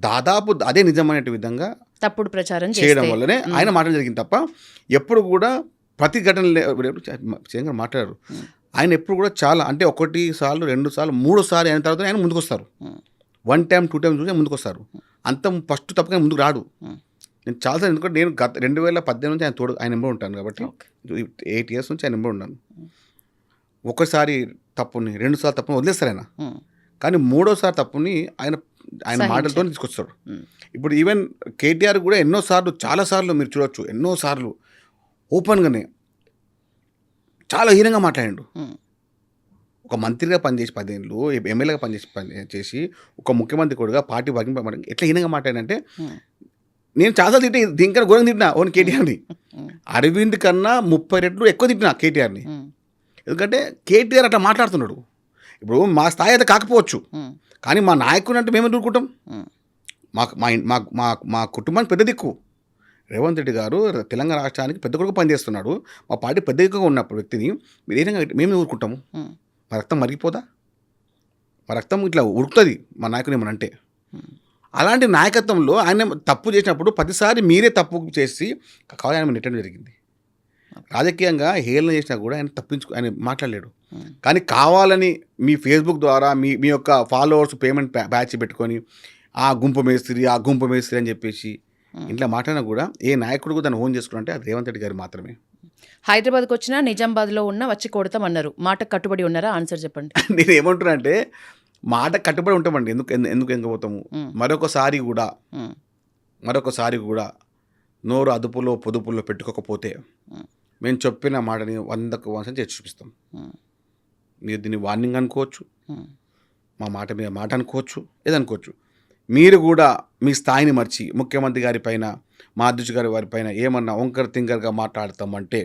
దాదాపు అదే నిజమైన విధంగా తప్పుడు ప్రచారం చేయడం వల్లనే ఆయన మాట్లాడడం జరిగింది తప్ప ఎప్పుడు కూడా ప్రతి ఘటన మాట్లాడారు. ఆయన ఎప్పుడు కూడా చాలా అంటే 1 సార్లు 2 సార్లు 3 సార్లు అయిన తర్వాత ఆయన ముందుకు వస్తారు. 1 టైం 2 టైమ్స్ చూసి ముందుకు వస్తారు. అంత ఫస్ట్ తప్పగా ముందుకు రాడు. నేను చాలాసార్లు, ఎందుకంటే నేను గత 2018 నుంచి ఆయన నెంబర్ ఉంటాను కాబట్టి 8 years నుంచి ఆయన నెంబర్ ఉన్నాను. ఒకసారి తప్పుని 2 సార్లు తప్పుని వదిలేస్తారు ఆయన, కానీ 3వసారి తప్పుని ఆయన మాటలతో తీసుకొస్తాడు. ఇప్పుడు ఈవెన్ కేటీఆర్ కూడా ఎన్నోసార్లు చాలాసార్లు మీరు చూడొచ్చు, ఎన్నోసార్లు ఓపెన్గానే చాలా హీనంగా మాట్లాడాడు. ఒక మంత్రిగా పనిచేసి 10 ఏళ్ళు, ఎమ్మెల్యేగా పనిచేసి ఒక ముఖ్యమంత్రి కూడా పార్టీ వర్కింగ్ ఎట్లా హీనంగా మాట్లాడంటే నేను చాలాసార్లు తింటే దీనికన్నా ఘోరంగా తింటున్నా ఓన్ కేటీఆర్ని. అరవింద్ కన్నా 30 రెట్లు ఎక్కువ తింటున్నా కేటీఆర్ని. ఎందుకంటే కేటీఆర్ అట్లా మాట్లాడుతున్నాడు. ఇప్పుడు మా స్థాయి అయితే కాకపోవచ్చు, కానీ మా నాయకుడు అంటే మేము దూరుకుంటాం. మా కుటుంబానికి పెద్ద దిక్కు రేవంత్ రెడ్డి గారు తెలంగాణ రాష్ట్రానికి పెద్ద కొడుకు పనిచేస్తున్నాడు. మా పార్టీ పెద్ద దిక్కుగా ఉన్నప్పుడు వ్యక్తిని మీరు ఏ విధంగా మేము ఊరుకుంటాము? మా రక్తం మరిగిపోదా? మా రక్తం ఇట్లా ఉరుకుతుంది మా నాయకుడు ఏమనంటే. అలాంటి నాయకత్వంలో ఆయన తప్పు చేసినప్పుడు ప్రతిసారి మీరే తప్పు చేసి కావాలి ఆయన నెట్టడం జరిగింది. రాజకీయంగా హేళన చేసినా కూడా ఆయన మాట్లాడలేడు. కానీ కావాలని మీ ఫేస్బుక్ ద్వారా మీ యొక్క ఫాలోవర్స్ పేమెంట్ బ్యాచ్ పెట్టుకొని ఆ గుంపు మేస్త్రి అని చెప్పేసి ఇంట్లో మాట్లాడినా కూడా ఏ నాయకుడు దాన్ని ఓన్ చేసుకున్నారంటే అది రేవంత్ రెడ్డి గారు మాత్రమే. హైదరాబాద్కి వచ్చినా నిజామాబాద్లో ఉన్న వచ్చి కొడతామన్నారు, మాట కట్టుబడి ఉన్నారా? ఆన్సర్ చెప్పండి. నేను ఏమంటున్నా అంటే మాట కట్టుబడి ఉంటామండి. ఎందుకు ఎంకపోతాము? మరొకసారి కూడా నోరు అదుపులో పొదుపులో పెట్టుకోకపోతే మేము చెప్పిన మాటని 100% చేసి చూపిస్తాం. మీరు దీన్ని వార్నింగ్ అనుకోవచ్చు, మా మాట మీద మాట అనుకోవచ్చు, ఏదనుకోవచ్చు. మీరు కూడా మీ స్థాయిని మర్చి ముఖ్యమంత్రి గారి పైన, మా అధ్యక్షుడు గారి వారి పైన ఏమన్నా వంకర తింకరగా మాట్లాడతామంటే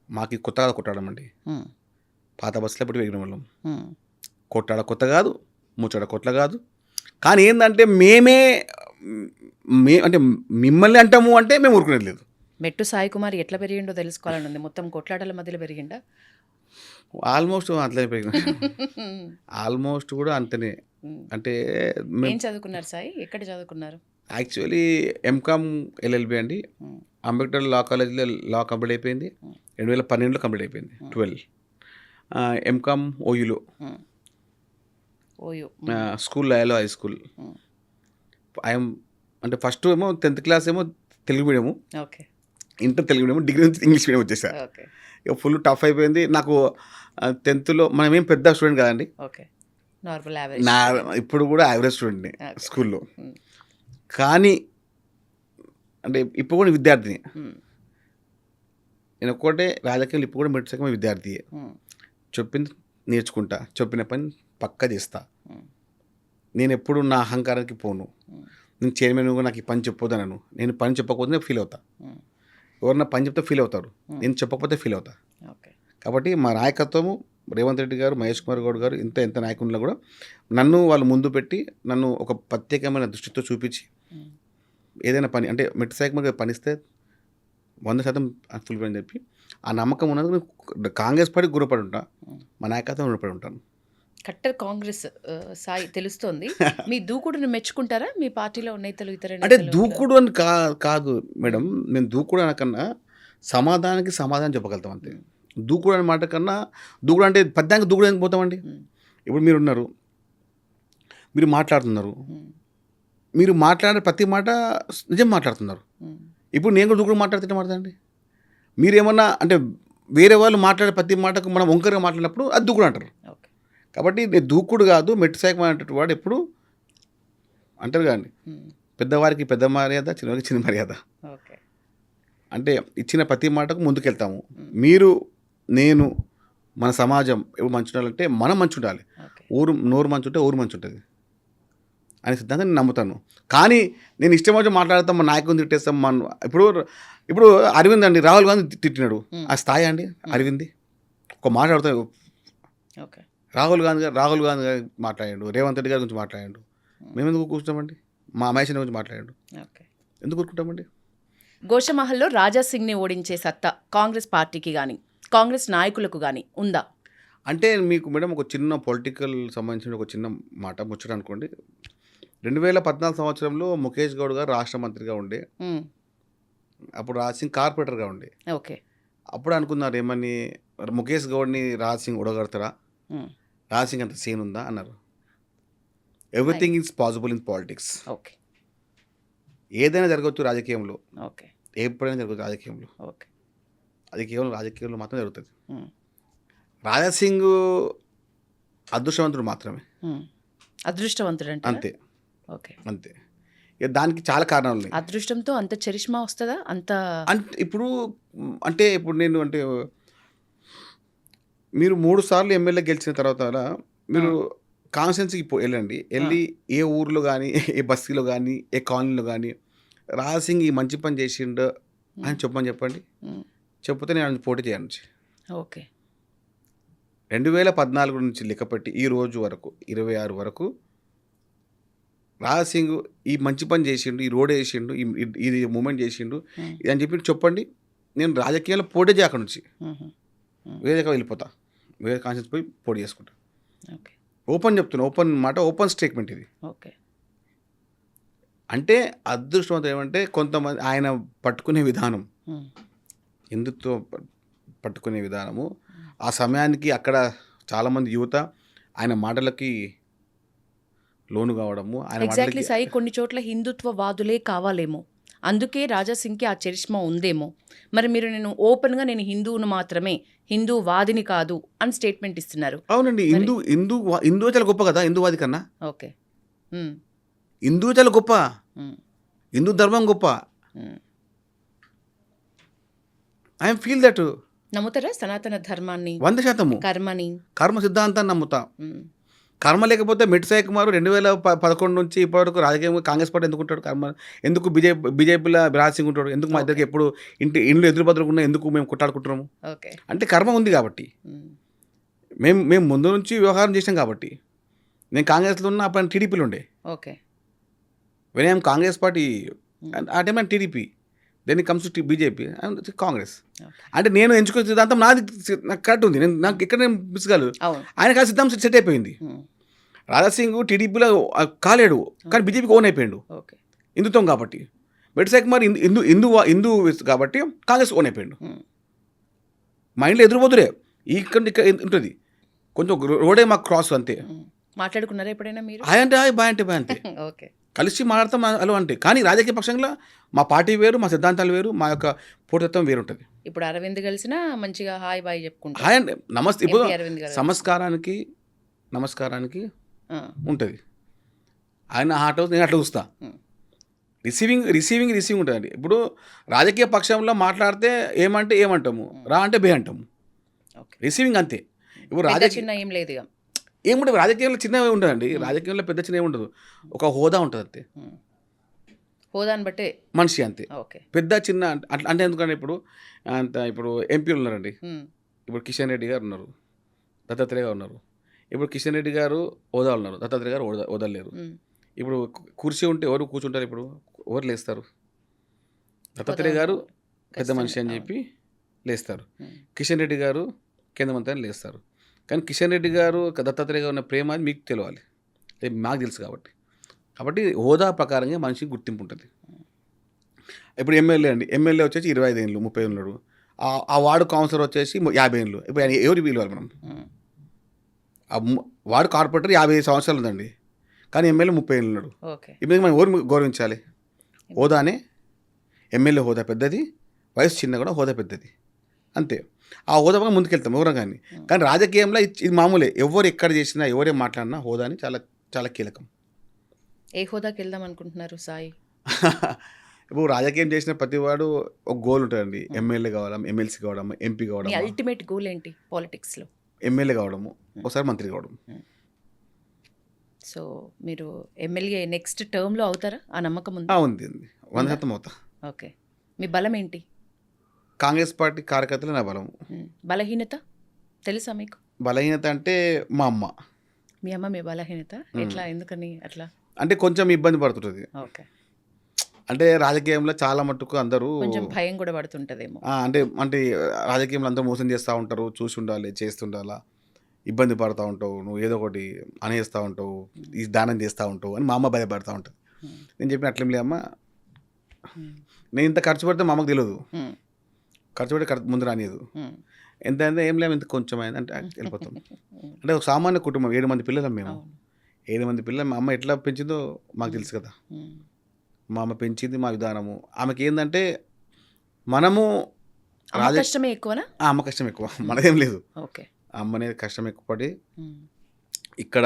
మాకు కొత్తగా కొట్టడం అండి. పాత బస్సులో పెట్టి వెగిన వాళ్ళం. కొట్టాడ కొత్త కాదు, ముచ్చట కొట్ల కాదు. కానీ ఏంటంటే మేమే అంటే మిమ్మల్ని అంటాము అంటే మేము ఊరుకునేది లేదు. మెట్టు సాయి కుమార్ ఎట్లా పెరిగిండో తెలుసుకోవాలని ఉంది. మొత్తం కొట్లాటల మధ్యలో పెరిగిండా? ఆల్మోస్ట్ అట్లనే పెరిగిన ఆల్మోస్ట్ కూడా అంతనే. అంటే ఏం చదువుకున్నారు సాయి? ఎక్కడ చదువుకున్నారు? యాక్చువల్లీ ఎంకామ్ ఎల్ఎల్బి అండి. అంబేద్కర్ లా కాలేజ్లో లా కంప్లీట్ అయిపోయింది. 2012లో కంప్లీట్ అయిపోయింది. 12 ఎంకామ్ ఓయూలో ఓయో స్కూల్ లయలో హై స్కూల్. ఐఎమ్ అంటే ఫస్ట్ ఏమో 10th క్లాస్ ఏమో Telugu medium, okay inter Telugu medium, degree నుంచి ఇంగ్లీష్ మీడియం వచ్చేసా. ఓకే ఇక ఫుల్ టఫ్ అయిపోయింది నాకు. 10thలో మనమేం పెద్ద స్టూడెంట్ కదండి, ఓకే నార్మల్ యావరేజ్. నా ఇప్పుడు కూడా యావరేజ్ స్టూడెంట్ని Okay. స్కూల్లో. కానీ అంటే ఇప్పుడు కూడా విద్యార్థిని నేను. ఒక్కటే రాజకీయాలు ఇప్పుడు కూడా మెట్టు విద్యార్థియే. చెప్పింది నేర్చుకుంటా, చెప్పిన పని పక్కా చేస్తా. నేను ఎప్పుడు నా అహంకారానికి పోను. నేను చైర్మన్ కూడా నాకు ఈ పని చెప్పొద్దనను. నేను పని చెప్పకపోతే నేను ఫీల్ అవుతా. ఎవరన్నా పని చెప్తే ఫీల్ అవుతారు, నేను చెప్పకపోతే ఫీల్ అవుతా. ఓకే కాబట్టి మా నాయకత్వము రేవంత్ రెడ్డి గారు, మహేష్ కుమార్ గౌడ్ గారు ఎంత నాయకుల్లో కూడా నన్ను వాళ్ళు ముందు పెట్టి నన్ను ఒక ప్రత్యేకమైన దృష్టితో చూపించి ఏదైనా పని అంటే మెట్టు సాయకుమార్ గారు పనిస్తే 100% ఫుల్ అని చెప్పి ఆ నమ్మకం ఉన్నందుకు నేను కాంగ్రెస్ పార్టీ గురపడి ఉంటా, మా నాయకత్వం రుణపడి ఉంటాను. కట్టర్ కాంగ్రెస్ సాయి తెలుస్తోంది. మీ దూకుడును మెచ్చుకుంటారా మీ పార్టీలో నేతలు, ఇతర అంటే నేతలు? దూకుడు అని కాదు మేడం, మేము దూకుడు అనకన్నా సమాధానానికి సమాధానం చెప్పగలుగుతాం అంతే. దూకుడు అనే మాట కన్నా, దూకుడు అంటే పద్యానికి దూకుడు ఎందుకు పోతామండి? ఇప్పుడు మీరు ఉన్నారు, మీరు మాట్లాడుతున్నారు, మీరు మాట్లాడే ప్రతి మాట నిజం మాట్లాడుతున్నారు. ఇప్పుడు నేను కూడా దూకుడు మాట్లాడుతుంటే మాట్లాడండి. మీరేమన్నా అంటే వేరే వాళ్ళు మాట్లాడే ప్రతి మాటకు మనం వంకరగా మాట్లాడినప్పుడు అది దూకుడు అంటారు. ఓకే కాబట్టి నేను దూకుడు కాదు, మెట్టు సాయకుమార్ అనేటువంటి వాడు ఎప్పుడు అంటారు కానీ పెద్దవారికి పెద్ద మర్యాద, చిన్నవారికి చిన్న మర్యాద. ఓకే అంటే ఇచ్చిన ప్రతి మాటకు ముందుకెళ్తాము. మీరు, నేను, మన సమాజం ఎప్పుడు మంచి ఉండాలంటే మనం మంచి ఉండాలి. ఓకే నోరు మంచి ఉంటే ఊరు మంచి ఉంటుంది అనే సిద్ధాంతం నేను నమ్ముతాను. కానీ నేను ఇష్టం వచ్చి మాట్లాడతాం, మా నాయకుని తిట్టేస్తాం. ఇప్పుడు అరవింద్ అండి, రాహుల్ గాంధీ తిట్టినాడు. ఆ స్థాయి అండి అరవింద్ ఒక మాట్లాడుతాడు. ఓకే రాహుల్ గాంధీ గారు మాట్లాడాడు, రేవంత్ రెడ్డి గారి గురించి మాట్లాడాడు. మేము ఎందుకు కూర్చుంటామండి? మా మహేష్ గురించి మాట్లాడాడు, ఓకే ఎందుకు కూర్చుంటామండి? గోషమహల్లో రాజా సింగ్ని ఓడించే సత్తా కాంగ్రెస్ పార్టీకి కానీ కాంగ్రెస్ నాయకులకు కానీ ఉందా? అంటే మీకు మేడం ఒక చిన్న పొలిటికల్ సంబంధించిన ఒక చిన్న మాట ముచ్చట అనుకోండి. 2014 సంవత్సరంలో ముఖేష్ గౌడ్ గారు రాష్ట్ర మంత్రిగా ఉండే, అప్పుడు రాజ్ సింగ్ కార్పొరేటర్గా ఉండే. ఓకే అప్పుడు అనుకున్నారు ఏమని, ముఖేష్ గౌడ్ని రాజ్ సింగ్ ఓడగడతారా, రాజ్ సింగ్ అంత సీన్ ఉందా అన్నారు. Everything is possible in politics. Okay ఏదైనా జరగవచ్చు రాజకీయంలో, ఓకే ఎప్పుడైనా జరగవచ్చు రాజకీయంలో. ఓకే అది కేవలం రాజకీయంలో మాత్రం జరుగుతుంది. రాజా సింగ్ అదృష్టవంతుడు మాత్రమే, అదృష్టవంతుడు అంటే అంతే ఓకే అంతే. ఇక దానికి చాలా కారణాలు ఉన్నాయి. అదృష్టంతో అంత చరిష్మా వస్తుందా? అంత అంటే ఇప్పుడు నేను అంటే మీరు 3 సార్లు ఎమ్మెల్యే గెలిచిన తర్వాత మీరు కాన్స్టిట్యున్సీకి వెళ్ళి ఏ ఊర్లో కానీ, ఏ బస్తీలో కానీ, ఏ కాలనీలో కానీ రాజా సింగ్ ఈ మంచి పని చేసిండు అని చెప్పండి. చెప్తే నేను పోటీ చేయను. ఓకే 2014 నుంచి లెక్కపెట్టి ఈ రోజు వరకు 26 వరకు రాజా సింగ్ ఈ మంచి పని చేసిండు, ఈ రోడ్ వేసిండు, ఇది మూమెంట్ చేసిండు ఇది అని చెప్పండి. నేను రాజకీయాల్లో పోటీ చేయక నుంచి వేరే దగ్గర వెళ్ళిపోతా, వేరే కాన్షియన్స్ పోయి పోటీ చేసుకుంటా. ఓకే ఓపెన్ చెప్తున్నా, ఓపెన్ మాట, ఓపెన్ స్టేట్మెంట్ ఇది. ఓకే అంటే అదృష్టవంతం ఏమంటే కొంతమంది ఆయన పట్టుకునే విధానం, హిందుత్వం పట్టుకునే విధానము, ఆ సమయానికి అక్కడ చాలామంది యువత ఆయన మాటలకి లోను కావడము. ఎగ్జాక్ట్లీ సాయి, కొన్ని చోట్ల హిందుత్వ వాదులే కావాలేమో, అందుకే రాజా సింగ్కి ఆ చరిష్మా ఉందేమో. మరి మీరు నేను ఓపెన్గా నేను హిందువును మాత్రమే, హిందూ వాదిని కాదు అని స్టేట్మెంట్ ఇస్తున్నారు. అవునండి, హిందూ చాలా గొప్ప కదా హిందూవాది కన్నా. ఓకే హిందూ చాలా గొప్ప, హిందూ ధర్మం గొప్ప. I feel that. నమ్ముతారా సనాతన ధర్మాన్ని, 100% కర్మని, కర్మ సిద్ధాంతాన్ని నమ్ముతా. కర్మ లేకపోతే మెట్టు సాయి కుమార్ 2011 నుంచి ఇప్పటివరకు రాజకీయం కాంగ్రెస్ పార్టీ ఎందుకు ఉంటాడు? కర్మ ఎందుకు బీజేపీలో రాజ్ సింగ్ ఉంటాడు? ఎందుకు మా ఇద్దరికి ఎప్పుడు ఇంట్లో ఎదురు బదులుకున్నా ఎందుకు మేము కొట్టాడుకుంటున్నాము? ఓకే అంటే కర్మ ఉంది కాబట్టి. మేము ముందు నుంచి వ్యవహారం చేసాం కాబట్టి. నేను కాంగ్రెస్లో ఉన్న అప్పుడు టీడీపీలో ఉండే. Okay when I'm Congress party ఆ time and TDP then it comes to BJP Congress. అంటే నేను ఎంచుకునే సిద్ధాంతం నాది, నాకు కరెక్ట్ ఉంది, నాకు ఎక్కడ నేను మిస్గాలు. ఆయనకు ఆ సిద్ధాంతం సెట్ అయిపోయింది. రాజాసింగ్ టీడీపీలో కాలేడు కానీ బీజేపీకి ఓన్ అయిపోయాడు హిందుత్వం కాబట్టి. మెట్సాయి కుమార్ హిందూ కాబట్టి కాంగ్రెస్ ఓన్ అయిపోయాడు. మైండ్లో ఎదురుపోతురే ఇక్కడ ఉంటుంది, కొంచెం రోడే మాకు క్రాస్ అంతే. మాట్లాడుకున్నారా ఎప్పుడైనా మీరు? హాయ్ అంటే హాయ్, బాయ్ అంటే బాయ్ అంతే. ఓకే, కలిసి మాట్లాడతాం అలా అంటే. కానీ రాజకీయ పక్షంలో మా పార్టీ వేరు, మా సిద్ధాంతాలు వేరు, మా యొక్క పోటీతత్వం వేరు ఉంటుంది. ఇప్పుడు అరవింద్ కలిసినా మంచిగా హాయ్ బాయ్ చెప్పుకుంటా. హాయ్ అంటే నమస్తే. ఇప్పుడు అరవింద్ గారు నమస్కారానికి ఉంటుంది. ఆయన హార్ట్ హౌస్, నేను అట్లా చూస్తా. రిసీవింగ్ ఉంటుందండి. ఇప్పుడు రాజకీయ పక్షంలో మాట్లాడితే ఏమంటాము, రా అంటే బే అంటాము. రిసీవింగ్ అంతే. ఇప్పుడు చిన్న ఏం లేదు, ఏముంటుంది రాజకీయంలో, చిన్నవి ఉండదండి రాజకీయంలో, పెద్ద చిన్న ఏముండదు, ఒక హోదా ఉంటుంది అంతే. హోదాని బట్టే మనిషి అంతే. ఓకే, పెద్ద చిన్న అంటే ఎందుకంటే ఇప్పుడు ఎంపీలు ఉన్నారండి. ఇప్పుడు కిషన్ రెడ్డి గారు ఉన్నారు, దత్తాత్రేయ గారు ఉన్నారు. ఇప్పుడు కిషన్ రెడ్డి గారు హోదా ఉన్నారు, దత్తాత్రేయ గారు వదలలేరు. ఇప్పుడు కుర్చీ ఉంటే ఎవరు కూర్చుంటారు, ఇప్పుడు ఎవరు లేస్తారు? దత్తాత్రేయ గారు పెద్ద మనిషి అని చెప్పి లేస్తారు, కిషన్ రెడ్డి గారు కేంద్ర మంత్రి అని లేస్తారు. కానీ కిషన్ రెడ్డి గారు దత్తాత్రేయ గారు ఉన్న ప్రేమ అని మీకు తెలియాలి, మాకు తెలుసు కాబట్టి హోదా ప్రకారంగా మనిషికి గుర్తింపు ఉంటుంది. ఇప్పుడు ఎమ్మెల్యే వచ్చేసి 25 ఏళ్ళు 30 ఉన్నాడు, ఆ వార్డు కౌన్సిలర్ వచ్చేసి 50 ఏళ్ళు. ఇప్పుడు ఆయన ఎవరు పిలవాలి మనం? వార్డు కార్పొరేటర్ 50 సంవత్సరాలు ఉందండి, కానీ ఎమ్మెల్యే 30 ఏళ్ళు ఉన్నాడు. ఇప్పుడు మనం ఎవరు గౌరవించాలి? హోదానే. ఎమ్మెల్యే హోదా పెద్దది, వయసు చిన్న కూడా హోదా పెద్దది అంతే. ఆ హోదా ముందుకెళ్తాం ఎవరు కానీ. కానీ రాజకీయంలో ఇది మామూలే, ఎవరు ఎక్కడ చేసినా ఎవరేం మాట్లాడినా హోదాని చాలా చాలా కీలకం. ఏ హోదాకి వెళ్దాం అనుకుంటున్నారు సాయి? ఇప్పుడు రాజకీయం చేసిన ప్రతి వాడు ఒక గోల్ ఉంటుందండి. ఎమ్మెల్యే కావడం, ఎమ్మెల్సీ కావడం, ఎంపీ కావడం. అల్టిమేట్ గోల్ ఏంటి పాలిటిక్స్లో? ఎమ్మెల్యే కావడము, ఒకసారి మంత్రి కావడం. సో మీరు ఎమ్మెల్యే నెక్స్ట్ టర్మ్లో అవుతారా? ఆ నమ్మకం ఉంది? ఉంది 100% అవుతా. ఓకే, మీ బలం ఏంటి? కాంగ్రెస్ పార్టీ కార్యకర్తలు నా బలం. బలహీనత తెలుసా మీకు? బలహీనత అంటే మా అమ్మ. మీ అమ్మ మీ బలహీనత ఎట్లా, ఎందుకని అట్లా? అంటే కొంచెం ఇబ్బంది పడుతుంటుంది. ఓకే, అంటే రాజకీయంలో చాలా మట్టుకు అందరూ కొంచెం భయం కూడా పడుతుంటదేమో. అంటే రాజకీయంలో అందరూ మోసం చేస్తూ ఉంటారు, చూసి ఉండాలి, చేస్తుండాలా, ఇబ్బంది పడుతూ ఉంటావు, నువ్వు ఏదో ఒకటి అనేస్తూ ఉంటావు, ఈ దానం చేస్తూ ఉంటావు అని మా అమ్మ భయపడుతూ ఉంటుంది. నేను చెప్పిన అట్లేం లే అమ్మ, నేను ఇంత ఖర్చు పెడితే మా అమ్మకు తెలియదు, ఖర్చు పెడితే ముందు రానియదు. ఎంత అంటే ఏం లేము, ఇంత కొంచెం అయింది అంటే వెళ్ళిపోతాం. అంటే ఒక సామాన్య కుటుంబం, 7 మంది పిల్లలం మేము. 7 మంది పిల్లలు. మా అమ్మ ఎట్లా పెంచిందో మాకు తెలుసు కదా. మా అమ్మ పెంచింది మా విధానము. ఆమెకి ఏంటంటే మనము కష్టమే ఎక్కువనా? అమ్మ కష్టం ఎక్కువ, మనదేం లేదు. ఓకే, అమ్మనే కష్టం ఎక్కువ పడి ఇక్కడ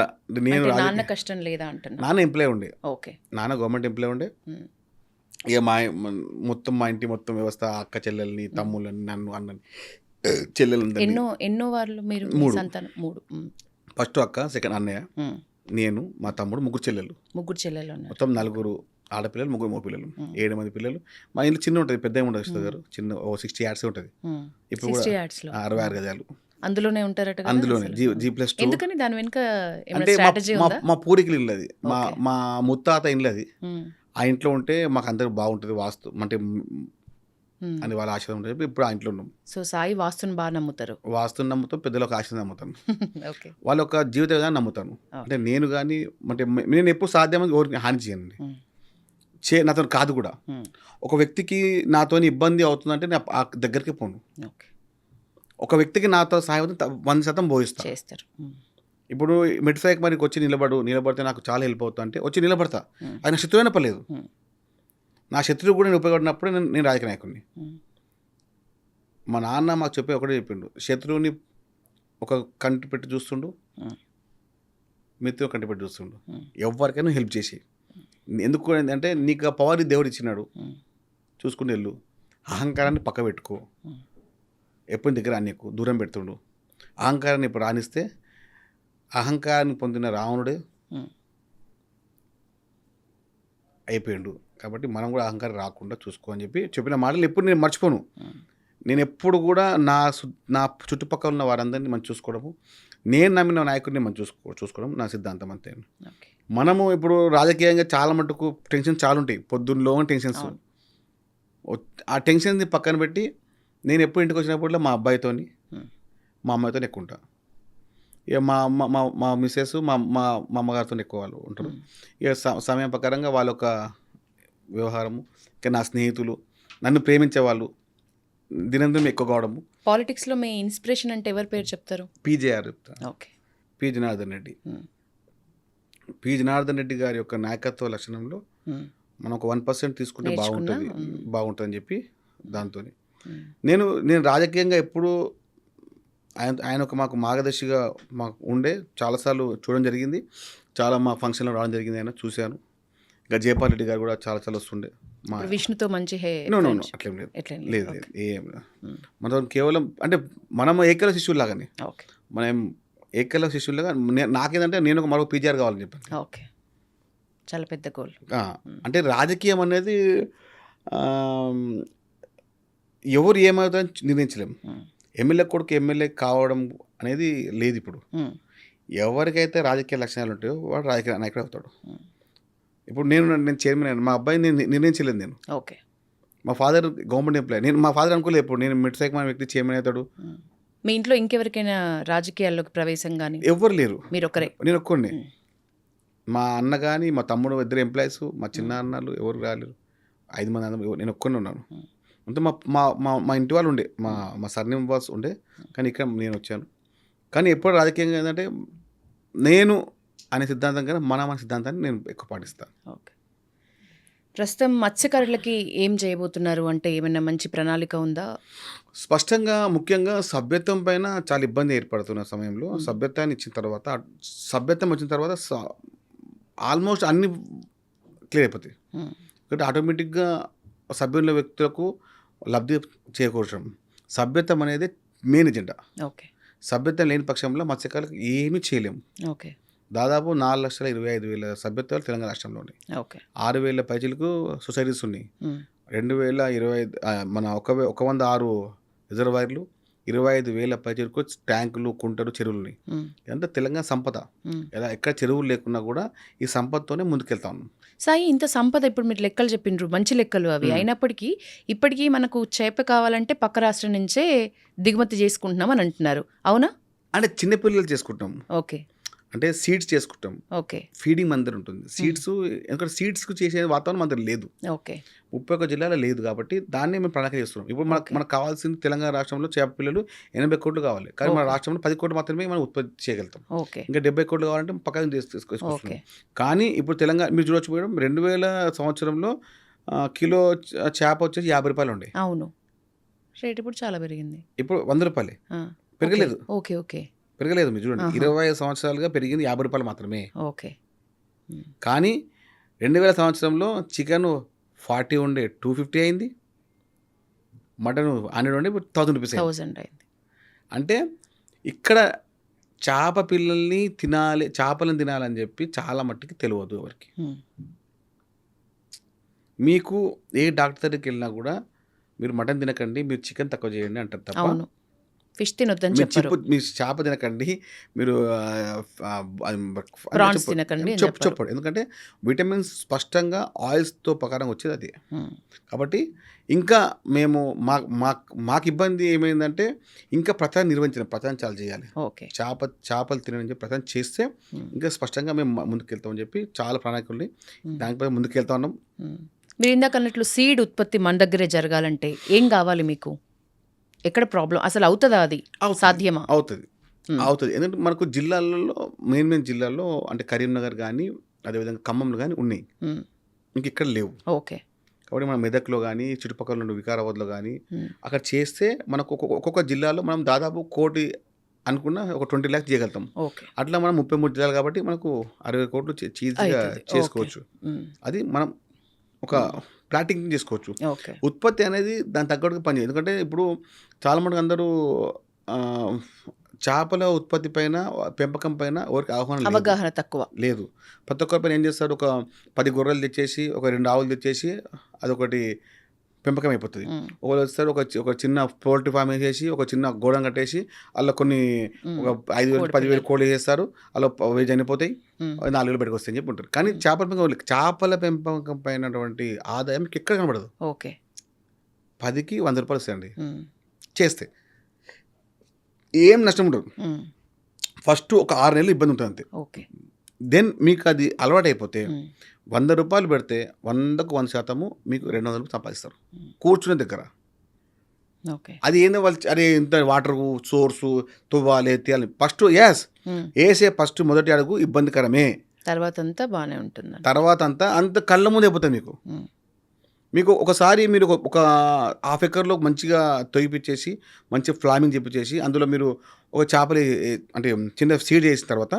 నేను నాన్న కష్టం లేదా అంటున్నా? నాన్న ఎంప్లాయ్ ఉండే. ఓకే, నాన్న గవర్నమెంట్ ఎంప్లాయ్ ఉండే. ఇక మొత్తం మా ఇంటి మొత్తం వ్యవస్థ, అక్క చెల్లెల్ని, తమ్ముళ్ళని, నన్ను, అన్నని, చెల్లెలు. ఎన్నో వాళ్ళు మీరు? 3. ఫస్ట్ అక్క, సెకండ్ అన్నయ్య, నేను, మా తమ్ముడు, 3 చెల్లెలు. 3 చెల్లెలు మొత్తం 4 ఆడపిల్లలు, 3 మగ పిల్లలు, 7 మంది పిల్లలు. మా ఇల్లు చిన్న ఉంటుంది, పెద్ద ఉంటుంది కృష్ణ గారు, చిన్న 60 యార్డ్స్ ఉంటుంది. ఇప్పుడు 66 గజాలు. అందులోనే ఉంటారట? అందులోనే G+2. ఎందుకని దాని వెనుక అంటే మా పూర్వీకులు ఇల్లు అది, మా ముత్తాత ఇల్లు అది. ఆ ఇంట్లో ఉంటే మాకు అందరికి బాగుంటుంది, వాస్తు అంటే అని వాళ్ళ ఆశీర్వాదం ఉంటుంది. ఇప్పుడు ఆ ఇంట్లో ఉన్నాం. సో సాయి వాస్తుని బాగా నమ్ముతారు? వాస్తుని నమ్ముతాం, పెద్దలకు ఆశీర్వాదం నమ్ముతాను, వాళ్ళ ఒక జీవిత విధానం నమ్ముతాను. అంటే నేను కానీ అంటే నేను ఎప్పుడు సాధ్యమని ఎవరికి హాని చేయనండి, నాతో కాదు కూడా. ఒక వ్యక్తికి నాతో ఇబ్బంది అవుతుందంటే నేను ఆ దగ్గరికి పోను. ఒక వ్యక్తికి నాతో సహాయం 100% భోగిస్తా చేస్తారు. ఇప్పుడు మెట్సాయికి మరికి వచ్చి నిలబడితే నాకు చాలా హెల్ప్ అవుతా అంటే వచ్చి నిలబడతా. ఆయన శత్రువైనా పర్లేదు, నా శత్రువు కూడా నేను ఉపయోగపడినప్పుడు నేను రాజకీయ నాయకుడిని. మా నాన్న మాకు చెప్పే ఒకటే చెప్పిండు, శత్రువుని ఒక కంటి పెట్టి చూస్తుండు, మిత్రుడు కంటి పెట్టి చూస్తుండు, ఎవరికైనా హెల్ప్ చేసి. ఎందుకు అంటే నీకు ఆ పవర్ దేవుడు ఇచ్చినాడు, చూసుకుని వెళ్ళు. అహంకారాన్ని పక్క పెట్టుకో, ఎప్పుడు దగ్గర నీకు దూరం పెడుతుండు. అహంకారాన్ని ఇప్పుడు రాణిస్తే అహంకారాన్ని పొందిన రావణుడే అయిపోయిండు. కాబట్టి మనం కూడా అహంకారం రాకుండా చూసుకో అని చెప్పిన మాటలు ఎప్పుడు నేను మర్చిపోను. నేను ఎప్పుడు కూడా నా చుట్టుపక్కల ఉన్న వారందరినీ మనం చూసుకోవడము, నేను నమ్మిన నాయకుడిని మనం చూసుకోవడం నా సిద్ధాంతం అంతే. మనము ఇప్పుడు రాజకీయంగా చాలా మటుకు టెన్షన్ చాలా ఉంటాయి, పొద్దున్నలో టెన్షన్స్. అవును. ఆ టెన్షన్ని పక్కన పెట్టి నేను ఎప్పుడు ఇంటికి వచ్చినప్పుడు మా అబ్బాయితోని మా అమ్మాయితో ఎక్కువ ఉంటా. ఇక మా అమ్మ మా మిస్సెస్ మా మా మా అమ్మగారితో ఎక్కువ వాళ్ళు ఉంటారు. ఇక సమయం ప్రకారంగా వాళ్ళ యొక్క వ్యవహారము, ఇక నా స్నేహితులు, నన్ను ప్రేమించే వాళ్ళు దినందినం ఎక్కువ కావడము. పాలిటిక్స్లో మీ ఇన్స్పిరేషన్ అంటే ఎవరి పేరు చెప్తారు? పీజేఆర్ చెప్తా, okay. P Janardhan Reddy. P Janardhan Reddy గారి యొక్క నాయకత్వ లక్షణంలో మనం ఒక 1% తీసుకుంటే బాగుంటుందని చెప్పి దాంతో నేను రాజకీయంగా ఎప్పుడు ఆయన ఒక మాకు మార్గదర్శిగా మాకు ఉండే చాలాసార్లు చూడడం జరిగింది. చాలా మా ఫంక్షన్లో రావడం జరిగింది, ఆయన చూశాను. ఇంకా జయపాల్ రెడ్డి గారు కూడా చాలా వస్తుండే. మా విష్ణుతో మంచి అట్లేం లేదు ఏం మనం కేవలం అంటే మనం ఏకైక శిష్యులు లాగానే, ఓకే. మనం ఏకైక శిష్యులుగా నాకేంటంటే నేను ఒక మరో పీజీఆర్ కావాలని చెప్పాను. ఓకే, చాలా పెద్ద గోల్. అంటే రాజకీయం అనేది ఎవరు ఏమవుతుందని నిర్ణయించలేము. ఎమ్మెల్యే కొడుకు ఎమ్మెల్యే కావడం అనేది లేదు ఇప్పుడు. ఎవరికైతే రాజకీయ లక్షణాలు ఉంటాయో వాడు రాజకీయ నాయకుడు అవుతాడు. ఇప్పుడు నేను చైర్మన్ అయినా, మా అబ్బాయి నేను నిర్ణయించలేదు. నేను ఓకే. మా ఫాదర్ గవర్నమెంట్ ఎంప్లాయీ, మా ఫాదర్ అనుకోలేదు ఎప్పుడు నేను మిట్సైకమైన వ్యక్తి చైర్మన్ అవుతాడు. మీ ఇంట్లో ఇంకెవరికైనా రాజకీయాల్లోకి ప్రవేశం కానీ? ఎవరు లేరు, మీరు ఒకరే. నేను ఒక్కడిని. మా అన్న కానీ మా తమ్ముడు 2 ఎంప్లాయీస్, మా చిన్న అన్నలు ఎవరు రాలేరు. 5 మంది అన్న, నేను ఒక్కడిని ఉన్నాను. అంటే మా ఇంటి వాళ్ళు ఉండే, మా సర్నేమ్ బాస్ ఉండే, కానీ ఇక్కడ నేను వచ్చాను. కానీ ఎప్పుడు రాజకీయంగా ఏంటంటే నేను అనే సిద్ధాంతం కన్నా మన సిద్ధాంతాన్ని నేను ఎక్కువ పాటిస్తాను. ఓకే. ప్రస్తుతం మత్స్యకారులకి ఏం చేయబోతున్నారు అంటే ఏమైనా మంచి ప్రణాళిక ఉందా? స్పష్టంగా ముఖ్యంగా సభ్యత్వం పైన చాలా ఇబ్బంది ఏర్పడుతున్న సమయంలో సభ్యత్వాన్ని ఇచ్చిన తర్వాత, సభ్యత్వం వచ్చిన తర్వాత ఆల్మోస్ట్ అన్ని క్లియర్ అయిపోతాయి. కాబట్టి ఆటోమేటిక్గా సభ్యుల వ్యక్తులకు లబ్ధి చేకూర్చడం, సభ్యత్వం అనేది మెయిన్ ఎజెండా. ఓకే. సభ్యత్వం లేని పక్షంలో మత్స్యకారులకు ఏమీ చేయలేము. ఓకే. దాదాపు 4,25,000 సభ్యత్వాలు తెలంగాణ రాష్ట్రంలో ఉన్నాయి. ఓకే. 6,000 పైచీలకు సొసైటీస్ ఉన్నాయి. 2025 మన 106 రిజర్వాయర్లు, 25,000 పైచీలకు ట్యాంకులు, కుంటలు, చెరువులు ఉన్నాయి. ఇదంతా తెలంగాణ సంపద. ఎలా ఎక్కడ చెరువులు లేకున్నా కూడా ఈ సంపదతోనే ముందుకెళ్తా ఉన్నాం. సాయి, ఇంత సంపద ఇప్పుడు మీరు లెక్కలు చెప్పిండ్రు, మంచి లెక్కలు అవి. అయినప్పటికీ ఇప్పటికీ మనకు చేప కావాలంటే పక్క రాష్ట్రం నుంచే దిగుమతి చేసుకుంటున్నాం అని అంటున్నారు, అవునా? అంటే చిన్నపిల్లలు చేసుకుంటాం. ఓకే. అంటే సీడ్స్ చేసుకుంటాం. ఓకే. ఫీడింగ్ మందర ఉంటుంది. సీడ్స్ ఎందుకంటే సీడ్స్కు చేసే వాతావరణం మందర లేదు. ఓకే. 31 జిల్లాలో లేదు కాబట్టి దాన్ని మేము ప్రణాళిక చేస్తున్నాం. ఇప్పుడు మనకు కావాల్సింది తెలంగాణ రాష్ట్రంలో చేప పిల్లలు 80 కోట్లు కావాలి, కానీ మన రాష్ట్రంలో 10 కోట్లు మాత్రమే మనం ఉత్పత్తి చేయగలుగుతాం. ఓకే. ఇంకా 70 కోట్లు కావాలంటే పక్కన తీసుకొస్తున్నాం. కానీ ఇప్పుడు తెలంగాణ మీరు చూడొచ్చు మేడం, 2000 సంవత్సరంలో కిలో చేప వచ్చేసి 50 రూపాయలు ఉండే. అవును, రేట్ ఇప్పుడు చాలా పెరిగింది. ఇప్పుడు 100 రూపాయలే. పెరగలేదు. ఓకే. ఓకే. పెరగలేదు. మీరు చూడండి, 25 సంవత్సరాలుగా పెరిగింది 50 రూపాయలు మాత్రమే. ఓకే. కానీ 2000 సంవత్సరంలో చికెన్ 40 ఉండే 250 అయింది, మటన్ 100 ఉండే 1000 రూపీస్ అయింది. అంటే ఇక్కడ చేప పిల్లల్ని చేపలను తినాలని చెప్పి చాలా మట్టుకి తెలియదు ఎవరికి. మీకు ఏ డాక్టర్ దగ్గరికి వెళ్ళినా కూడా మీరు మటన్ తినకండి, మీరు చికెన్ తక్కువ చేయండి అంటారు తప్ప ఫిష్ తినొద్దని చెప్పారు. మీరు చేప తినకండి, మీరు చెప్పండి. ఎందుకంటే విటమిన్స్ స్పష్టంగా ఆయిల్స్తో ప్రకారం వచ్చేది అది. కాబట్టి ఇంకా మేము మాకు ఇబ్బంది ఏమైందంటే ఇంకా ప్రచారం చేయాలి. చేపలు తినని చెప్పి ప్రచారం చేస్తే ఇంకా స్పష్టంగా మేము ముందుకెళ్తామని చెప్పి చాలా ప్రణాళికల్ని దానిపై ముందుకెళ్తా ఉన్నాం. మీరు ఇందాక అన్నట్లు సీడ్ ఉత్పత్తి మన దగ్గరే జరగాలంటే ఏం కావాలి మీకు? ఎక్కడ ప్రాబ్లం? అసలు అవుతుందా? అది సాధ్యమా? అవుతుంది. ఎందుకంటే మనకు జిల్లాలలో మెయిన్ జిల్లాల్లో అంటే కరీంనగర్ కానీ అదేవిధంగా ఖమ్మంలో కానీ ఉన్నాయి, ఇంక ఇక్కడ లేవు. ఓకే. కాబట్టి మనం మెదక్లో కానీ చుట్టుపక్కల నుండి వికారాబాద్లో కానీ అక్కడ చేస్తే మనకు ఒక్కొక్క జిల్లాలో మనం దాదాపు 1 కోటి అనుకున్న ఒక 20 lakhs చేయగలుగుతాం. అట్లా మనం 33 జిల్లాలు కాబట్టి మనకు 60 కోట్లు ఈజీగా చేసుకోవచ్చు. అది మనం ఒక ప్లాటింగ్ చేసుకోవచ్చు. ఉత్పత్తి అనేది దాని తగ్గట్టుగా పనిచేయదు. ఎందుకంటే ఇప్పుడు చాలా మంది అందరూ చేపల ఉత్పత్తి పైన, పెంపకం పైన ఎవరికి అవగాహన తక్కువ లేదు. ప్రతి ఒక్కరి పైన ఏం చేస్తారు, ఒక 10 గొర్రెలు తెచ్చేసి, ఒక 2 ఆవులు తెచ్చేసి అదొకటి పెంపకం అయిపోతుంది. ఒకళ్ళు వస్తారు ఒక చిన్న పౌల్ట్రీ ఫామ్ వేసేసి ఒక చిన్న గోడం కట్టేసి అలా కొన్ని ఒక 5,000 10,000 కోళ్ళు చేస్తారు, అలా 1000 చనిపోతాయి, 4 వేలు బయటకు వస్తాయి అని చెప్పి ఉంటారు. కానీ చేపల పెంపకం పైనటువంటి ఆదాయం మీకు ఎక్కడ కనబడదు. ఓకే. 10కి 100 రూపాయలు వస్తాయండి చేస్తే, ఏం నష్టం ఉండదు. ఫస్ట్ ఒక 6 నెలలు ఇబ్బంది ఉంటుంది అంతే. ఓకే. దెన్ మీకు అది అలవాటు అయిపోతే 100 రూపాయలు పెడితే 100కు 100% మీకు 200 రూపాయలు సంపాదిస్తారు కూర్చునే దగ్గర. ఓకే. అది ఏందో వాళ్ళు అరే ఇంత వాటర్ సోర్సు తువ్వాలి తీయాలి ఫస్ట్ వేసే ఫస్ట్ మొదటి అడుగు ఇబ్బందికరమే, తర్వాత అంతా బాగానే ఉంటుంది. తర్వాత అంత కళ్ళ ముందు అయిపోతుంది మీకు. మీకు ఒకసారి మీరు ఒక హాఫ్ ఎకర్లో మంచిగా తొగిపించేసి మంచి ఫ్లామింగ్ చేపించేసి అందులో మీరు ఒక చేపలు అంటే చిన్న సీడ్ చేసిన తర్వాత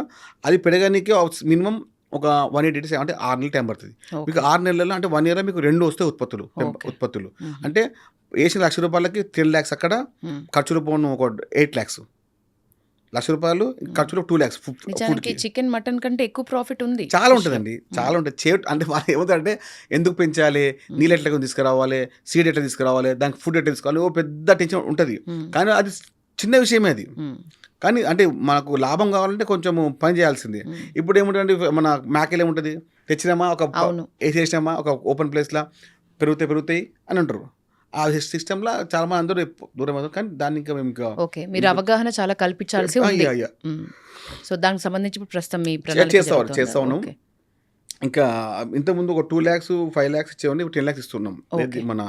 అది పెరగడానికి మినిమం ఒక 180 days అంటే 6 నెలలు టైం పడుతుంది. మీకు 6 నెలల్లో అంటే 1 year మీకు 2 వస్తాయి ఉత్పత్తులు. అంటే వేసిన 1,00,000 రూపాయలకి 3 lakhs అక్కడ, ఖర్చులు పోను ఒక 8 lakhs, 1,00,000 రూపాయలు ఖర్చులు 2 lakhs. నిజానికి చికెన్ మటన్ కంటే ఎక్కువ ప్రాఫిట్ ఉంది, చాలా ఉంటుందండి, చాలా ఉంటుంది. అంటే మనం ఏమవుతుందంటే ఎందుకు పెంచాలి, నీళ్ళు ఎట్లా తీసుకురావాలి, సీడ్ ఎట్లా తీసుకురావాలి, దానికి ఫుడ్ ఎట్లా తీసుకోవాలి, ఓ పెద్ద టెన్షన్ ఉంటుంది. కానీ అది చిన్న విషయమే అది. కానీ అంటే మనకు లాభం కావాలంటే కొంచెం పని చేయాల్సిందే. ఇప్పుడు ఏముంటుంది, మన మేకలు ఏముంటుంది, తెచ్చినామా ఒక వేసేసినామా ఒక ఓపెన్ ప్లేస్లో పెరుగుతాయి అని అంటారు. ఆ సిస్టంలో చాలా మంది అందరూ దూరం అవుతారు. కానీ దాన్ని ఇంకా మేము ఇంకా ఓకే మీరు అవగాహన చాలా కల్పించాల్సి ఉంది. సో దానికి సంబంధించి ఇప్పుడు ప్రస్తుతం మీ చేస్తా ఉన్నాం. ఇంకా ఇంతకుముందు ఒక 2 lakhs 5 lakhs ఇచ్చేవాడిని, 10 lakhs ఇస్తున్నాం మన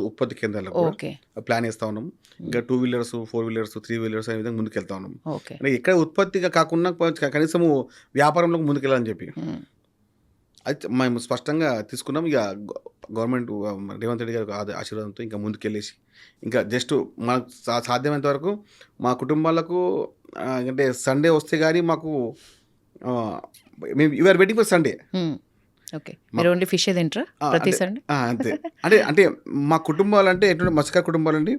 ఉత్పత్తి కేంద్రాలకు ప్లాన్ చేస్తా ఉన్నాం. ఇంకా 2 wheelers 4 wheelers 3 wheelers అనే విధంగా ముందుకు వెళ్తా ఉన్నాం. అంటే ఎక్కడ ఉత్పత్తిగా కాకుండా కనీసము వ్యాపారంలోకి ముందుకెళ్ళాలని చెప్పి అయితే మేము స్పష్టంగా తీసుకున్నాం. ఇక గవర్నమెంట్ రేవంత్ రెడ్డి గారి ఆశీర్వాదంతో ఇంకా ముందుకెళ్ళేసి ఇంకా జస్ట్ మనకు సాధ్యమైనంత వరకు మా కుటుంబాలకు అంటే సండే వస్తే కానీ మాకు మేము you are waiting for Sunday. Okay. మీరు ఓన్లీ ఫిష్ తింటారా ప్రతి సండే? అంతే. అంటే మా కుటుంబాలు అంటే ఎటువంటి మత్స్యకార కుటుంబాలు అండి.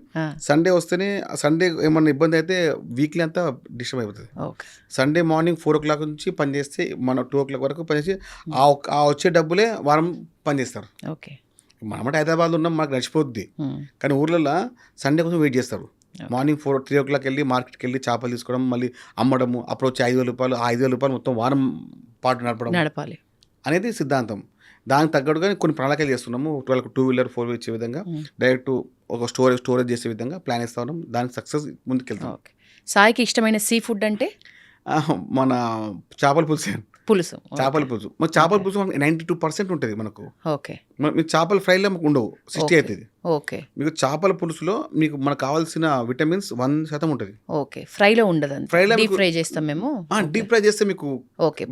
సండే వస్తేనే సండే ఏమన్నా ఇబ్బంది అయితే వీక్లీ అంతా డిస్టర్బ్ అయిపోతుంది. సండే మార్నింగ్ 4 o'clock నుంచి పని చేస్తే మన 2 o'clock వరకు పనిచేసి ఆ వచ్చే డబ్బులే వారం పనిచేస్తారు. ఓకే. మనమంటే హైదరాబాద్లో ఉన్నాం, మనకు నడిచిపోద్ది. కానీ ఊర్లలో సండే కోసం వెయిట్ చేస్తారు. మార్నింగ్ 3 o'clock వెళ్ళి మార్కెట్కి వెళ్ళి చేపలు తీసుకోవడం, మళ్ళీ అమ్మడము, అప్పుడు వచ్చి 5,000 రూపాయలు, ఆ 5,000 రూపాయలు మొత్తం వారం పాటు నడపాలి అనేది సిద్ధాంతం. దానికి తగ్గట్టుగా కొన్ని ప్రణాళికలు చేస్తున్నాము. 2 wheeler 4 wheeler ఇచ్చే విధంగా డైరెక్ట్ ఒక స్టోరేజ్ చేసే విధంగా ప్లాన్ చేస్తా ఉన్నాం. దానికి సక్సెస్ ముందుకెళ్తాం. సాయికి ఇష్టమైన సీ ఫుడ్ అంటే మన చేపల పులుసు. చేపల పులుసు మాకు 92% ఉంటుంది మనకు. ఓకే. మీకు చేపల ఫ్రైలో మాకు ఉండవు, 60 అవుతుంది. ఓకే. మీకు చేపల పులుసులో మీకు మనకు కావాల్సిన విటమిన్స్ 1% ఉంటుంది. ఓకే. ఫ్రైలో ఉండదు, ఫ్రైలో డీప్ ఫ్రై చేస్తాం మేము. డీప్ ఫ్రై చేస్తే మీకు ఓకే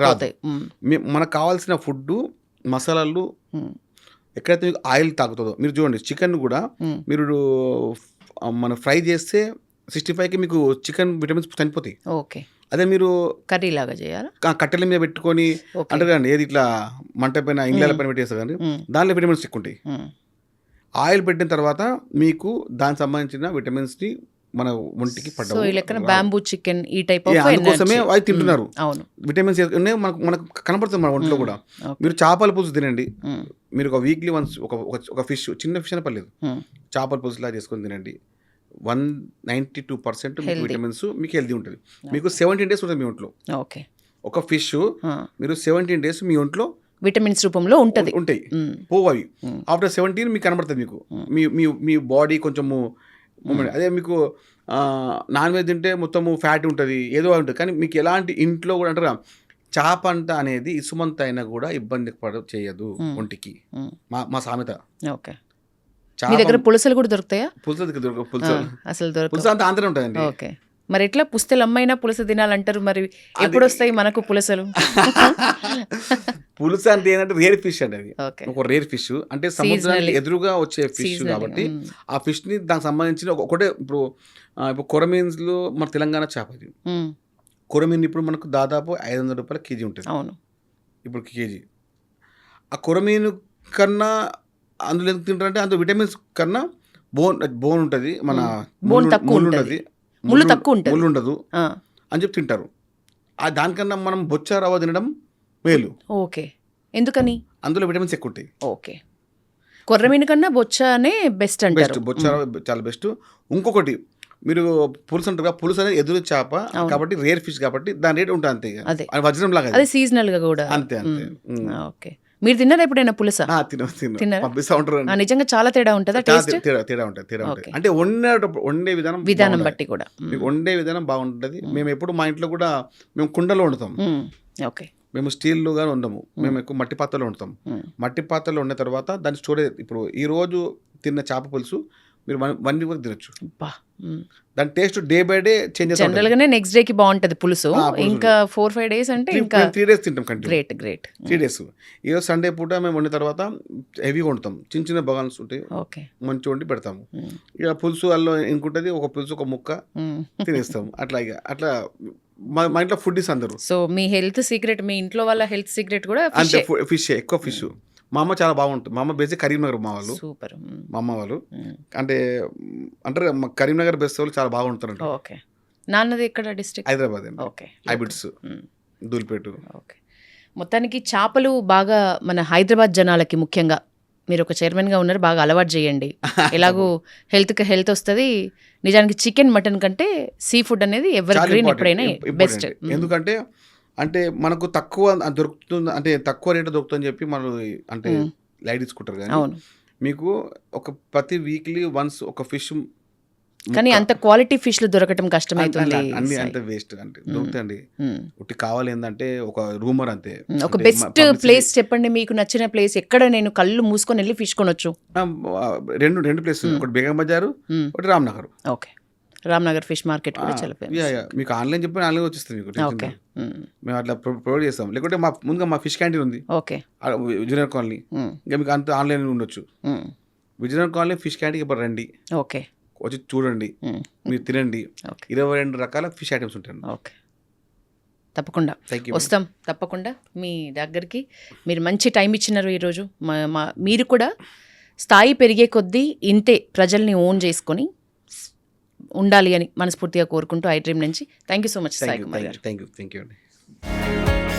మనకు కావాల్సిన ఫుడ్ మసాలాలు ఎక్కడైతే మీకు ఆయిల్ తాగుతుందో మీరు చూడండి. చికెన్ కూడా మీరు మన ఫ్రై చేస్తే 65కి మీకు చికెన్ విటమిన్స్ చనిపోతాయి. ఓకే. అదే మీరు కర్రీ లాగా చేయాలి, కట్టెల మీద పెట్టుకొని అంటారు కదండి, ఏది ఇట్లా మంట పైన ఇంగ్లాల పైన పెట్టేస్తారు కానీ దానిలో విటమిన్స్ ఎక్కువ ఉంటాయి. ఆయిల్ పెట్టిన తర్వాత మీకు దానికి సంబంధించిన విటమిన్స్ని మన ఒంటికి పడ్డాయి. బ్యాంబూ చికెన్ ఈ టైప్ అందుకోసమే అవి తింటున్నారు. విటమిన్స్ మనకు కనపడుతుంది మన ఒంట్లో కూడా. మీరు చేపల పులుసు తినండి, మీరు ఒక వీక్లీ వన్స్ ఒక ఫిష్, చిన్న ఫిష్ అనే పర్లేదు, చేపల పులుసులా చేసుకొని తినండి. 192% మీకు విటమిన్స్ మీకు హెల్తీ ఉంటుంది. మీకు 17 days ఉంటుంది మీ ఒంట్లో. ఓకే. ఒక ఫిష్ మీరు 17 days మీ ఒంట్లో విటమిన్స్ రూపంలో ఉంటాయి, పోవు అవి. ఆఫ్టర్ 17 మీకు కనబడుతుంది మీకు మీ బాడీ కొంచెము మూమెంట్. అదే మీకు నాన్ వెజ్ తింటే మొత్తము ఫ్యాట్ ఉంటుంది, ఏదో ఉంటుంది. కానీ మీకు ఎలాంటి ఇంట్లో కూడా అంటారా చేప అంట అనేది ఇసుమంత అయినా కూడా ఇబ్బంది చేయదు ఒంటికి, మా సామెత. ఓకే. మీ దగ్గర పులసలు కూడా దొరుకుతాయా? పులస అంత ఆంధ్ర ఉంటుందండి. ఓకే. మరి ఎట్లా పుస్తలు అమ్మైనా పులస తినాలంటారు, మరి ఎప్పుడు వస్తాయి మనకు పులసలు? పులుస అంటే ఏంటంటే రేర్ ఫిష్ అండి, అది ఒక రేర్ ఫిష్. అంటే సముద్రానికి ఎదురుగా వచ్చే ఫిష్ కాబట్టి ఆ ఫిష్ ని దానికి సంబంధించిన ఒకటే. ఇప్పుడు కొరమీన్స్లో మన తెలంగాణ చేప ఇది. కొరమీన్ ఇప్పుడు మనకు దాదాపు 500 రూపాయల కేజీ ఉంటుంది. అవును, ఇప్పుడు కేజీ. ఆ కొరమీన్ కన్నా అందులో ఎందుకు తింటారంటే అందులో విటమిన్స్ కన్నా బోన్ ఉంటుంది, మన ముళ్ళు ఉండదు అని చెప్పి తింటారు. దానికన్నా మనం బొచ్చ రవ్వ తినడం మేలు. ఓకే. ఎందుకని? అందులో విటమిన్స్ ఎక్కువ ఉంటాయి. ఓకే. కొర్రమీను కన్నా బొచ్చనే బెస్ట్ బెస్ట్ అంటారు. బొచ్చ చాలా బెస్ట్. ఇంకొకటి మీరు పులుసు అంటారు కదా, పులుసు అనేది ఎదురు చేప కాబట్టి రేర్ ఫిష్ కాబట్టి దాని రేట్ ఉంటుంది అంతే. అదే. అది వజ్రం లాగా అది సీజనల్ గా కూడా. అంతే అంతే. ఓకే, మీరు తిన్నారా ఎప్పుడైనా పులుసా? తిన్నారా? పంపిస్తా ఉంటారు. నిజంగా చాలా తేడా ఉంటుందా టేస్ట్? తేడా ఉంటుంది. Okay. అంటే వండే విధానం విధానం బట్టి కూడా. మీకు వండే విధానం బాగుంటుంది. మేము ఎప్పుడు మా ఇంట్లో కూడా మేము కుండలో వండుతాం. ఓకే, మేము స్టీల్గా వండము. మేము ఎక్కువ మట్టి పాత్రలో వండుతాం. మట్టి పాత్రలో వండిన తర్వాత దాని స్టోరేజ్, ఇప్పుడు ఈ రోజు తిన్న చేప పులుసు మీరు 1 వీక్ వరకు తినొచ్చు. దాని taste day by day change. General గానే నెక్స్ట్ డే కి బాగుంటది పులుసు. ఇంకా 4-5 డేస్ అంటే ఇంకా 3 days తింటాం కంటిన్యూ. Great 3 days. ఈరోజు సండే పూట మేము వండిన తర్వాత హెవీగా వండుతాం. చిన్న బగాన్స్ ఉంటాయి, ఓకే, మంచిగా వండి పెడతాము. ఇక పులుసు అల్లో ఇంకుంటుంది, ఒక పులుసు ఒక ముక్క తినేస్తాం. అట్లా మా ఇంట్లో ఫుడ్ ఇస్ అందరూ. సో మీ హెల్త్ సీక్రెట్, మీ ఇంట్లో వాళ్ళ హెల్త్ సీక్రెట్ కూడా అంటే ఫిష్, ఎక్కువ ఫిష్. మా అమ్మ చాలా బాగుంటుంది. మా అమ్మ బేసిక్ కరీంనగర్. మా వాళ్ళు సూపర్. మా అమ్మ వాళ్ళు అంటే అంటారు కరీంనగర్ బెస్ట్ వాళ్ళు చాలా బాగుంటారు. ఓకే, నాన్నది ఎక్కడ డిస్ట్రిక్ట్? హైదరాబాద్ అండి. ఓకే, హైబిట్స్, దూల్పేట. ఓకే, మొత్తానికి చేపలు బాగా మన హైదరాబాద్ జనాలకి ముఖ్యంగా, మీరు ఒక చైర్మన్గా ఉన్నారు, బాగా అలవాటు చేయండి. ఎలాగూ హెల్త్కి హెల్త్ వస్తుంది. నిజానికి చికెన్ మటన్ కంటే సీ ఫుడ్ అనేది ఎవర్ గ్రీన్ ఎప్పుడైనా బెస్ట్. ఎందుకంటే అంటే మనకు తక్కువ దొరుకుతుంది, అంటే తక్కువ రేటు దొరుకుతుందని చెప్పి మనం అంటే లైట్ తీసుకుంటారు. కానీ మీకు ఒక ప్రతి వీక్లీ వన్స్ ఒక ఫిష్, కానీ అంత క్వాలిటీ ఫిష్లు దొరకటం కష్టమవుతుంది. అన్ని అంత వేస్ట్ అంటే దొరుకుతాయండి. ఒకటి కావాలి ఏంటంటే ఒక రూమర్ అంతే. ఒక బెస్ట్ ప్లేస్ చెప్పండి, మీకు నచ్చిన ప్లేస్ ఎక్కడ నేను కళ్ళు మూసుకొని వెళ్ళి ఫిష్ కొనొచ్చు? రెండు ప్లేస్, ఒకటి బేగం బజారు, ఒకటి Ramnagar. Okay, Ramnagar fish market కూడా చాలా మీకు ఆన్లైన్ చెప్పి ఆన్లైన్ వచ్చేస్తుంది మీకు. ఓకే, మేము అట్లా ప్రొవైడ్ చేస్తాం. లేకుంటే ముందుగా మా ఫిష్ క్యాంటీన్ ఉంది. Okay, Vijayanagar colony. ఇంకా మీకు అంత ఆన్లైన్ ఉండొచ్చు. విజయనగర్ కాలనీ ఫిష్ క్యాంటీన్ ఇప్పుడు రండి. ఓకే, వచ్చి చూడండి, మీరు తినండి. 22 రకాల ఫిష్ ఐటమ్స్ ఉంటాయి. ఓకే, తప్పకుండా వస్తాం. తప్పకుండా మీ దగ్గరికి. మీరు మంచి టైం ఇచ్చినారు ఈరోజు. మీరు కూడా స్థాయి పెరిగే కొద్దీ ఇంతే ప్రజల్ని ఓన్ చేసుకొని ఉండాలి అని మనస్ఫూర్తిగా కోరుకుంటూ ఐ డ్రీమ్ నుంచి thank you so much Sai Kumar గారు. థ్యాంక్ యూ అండి.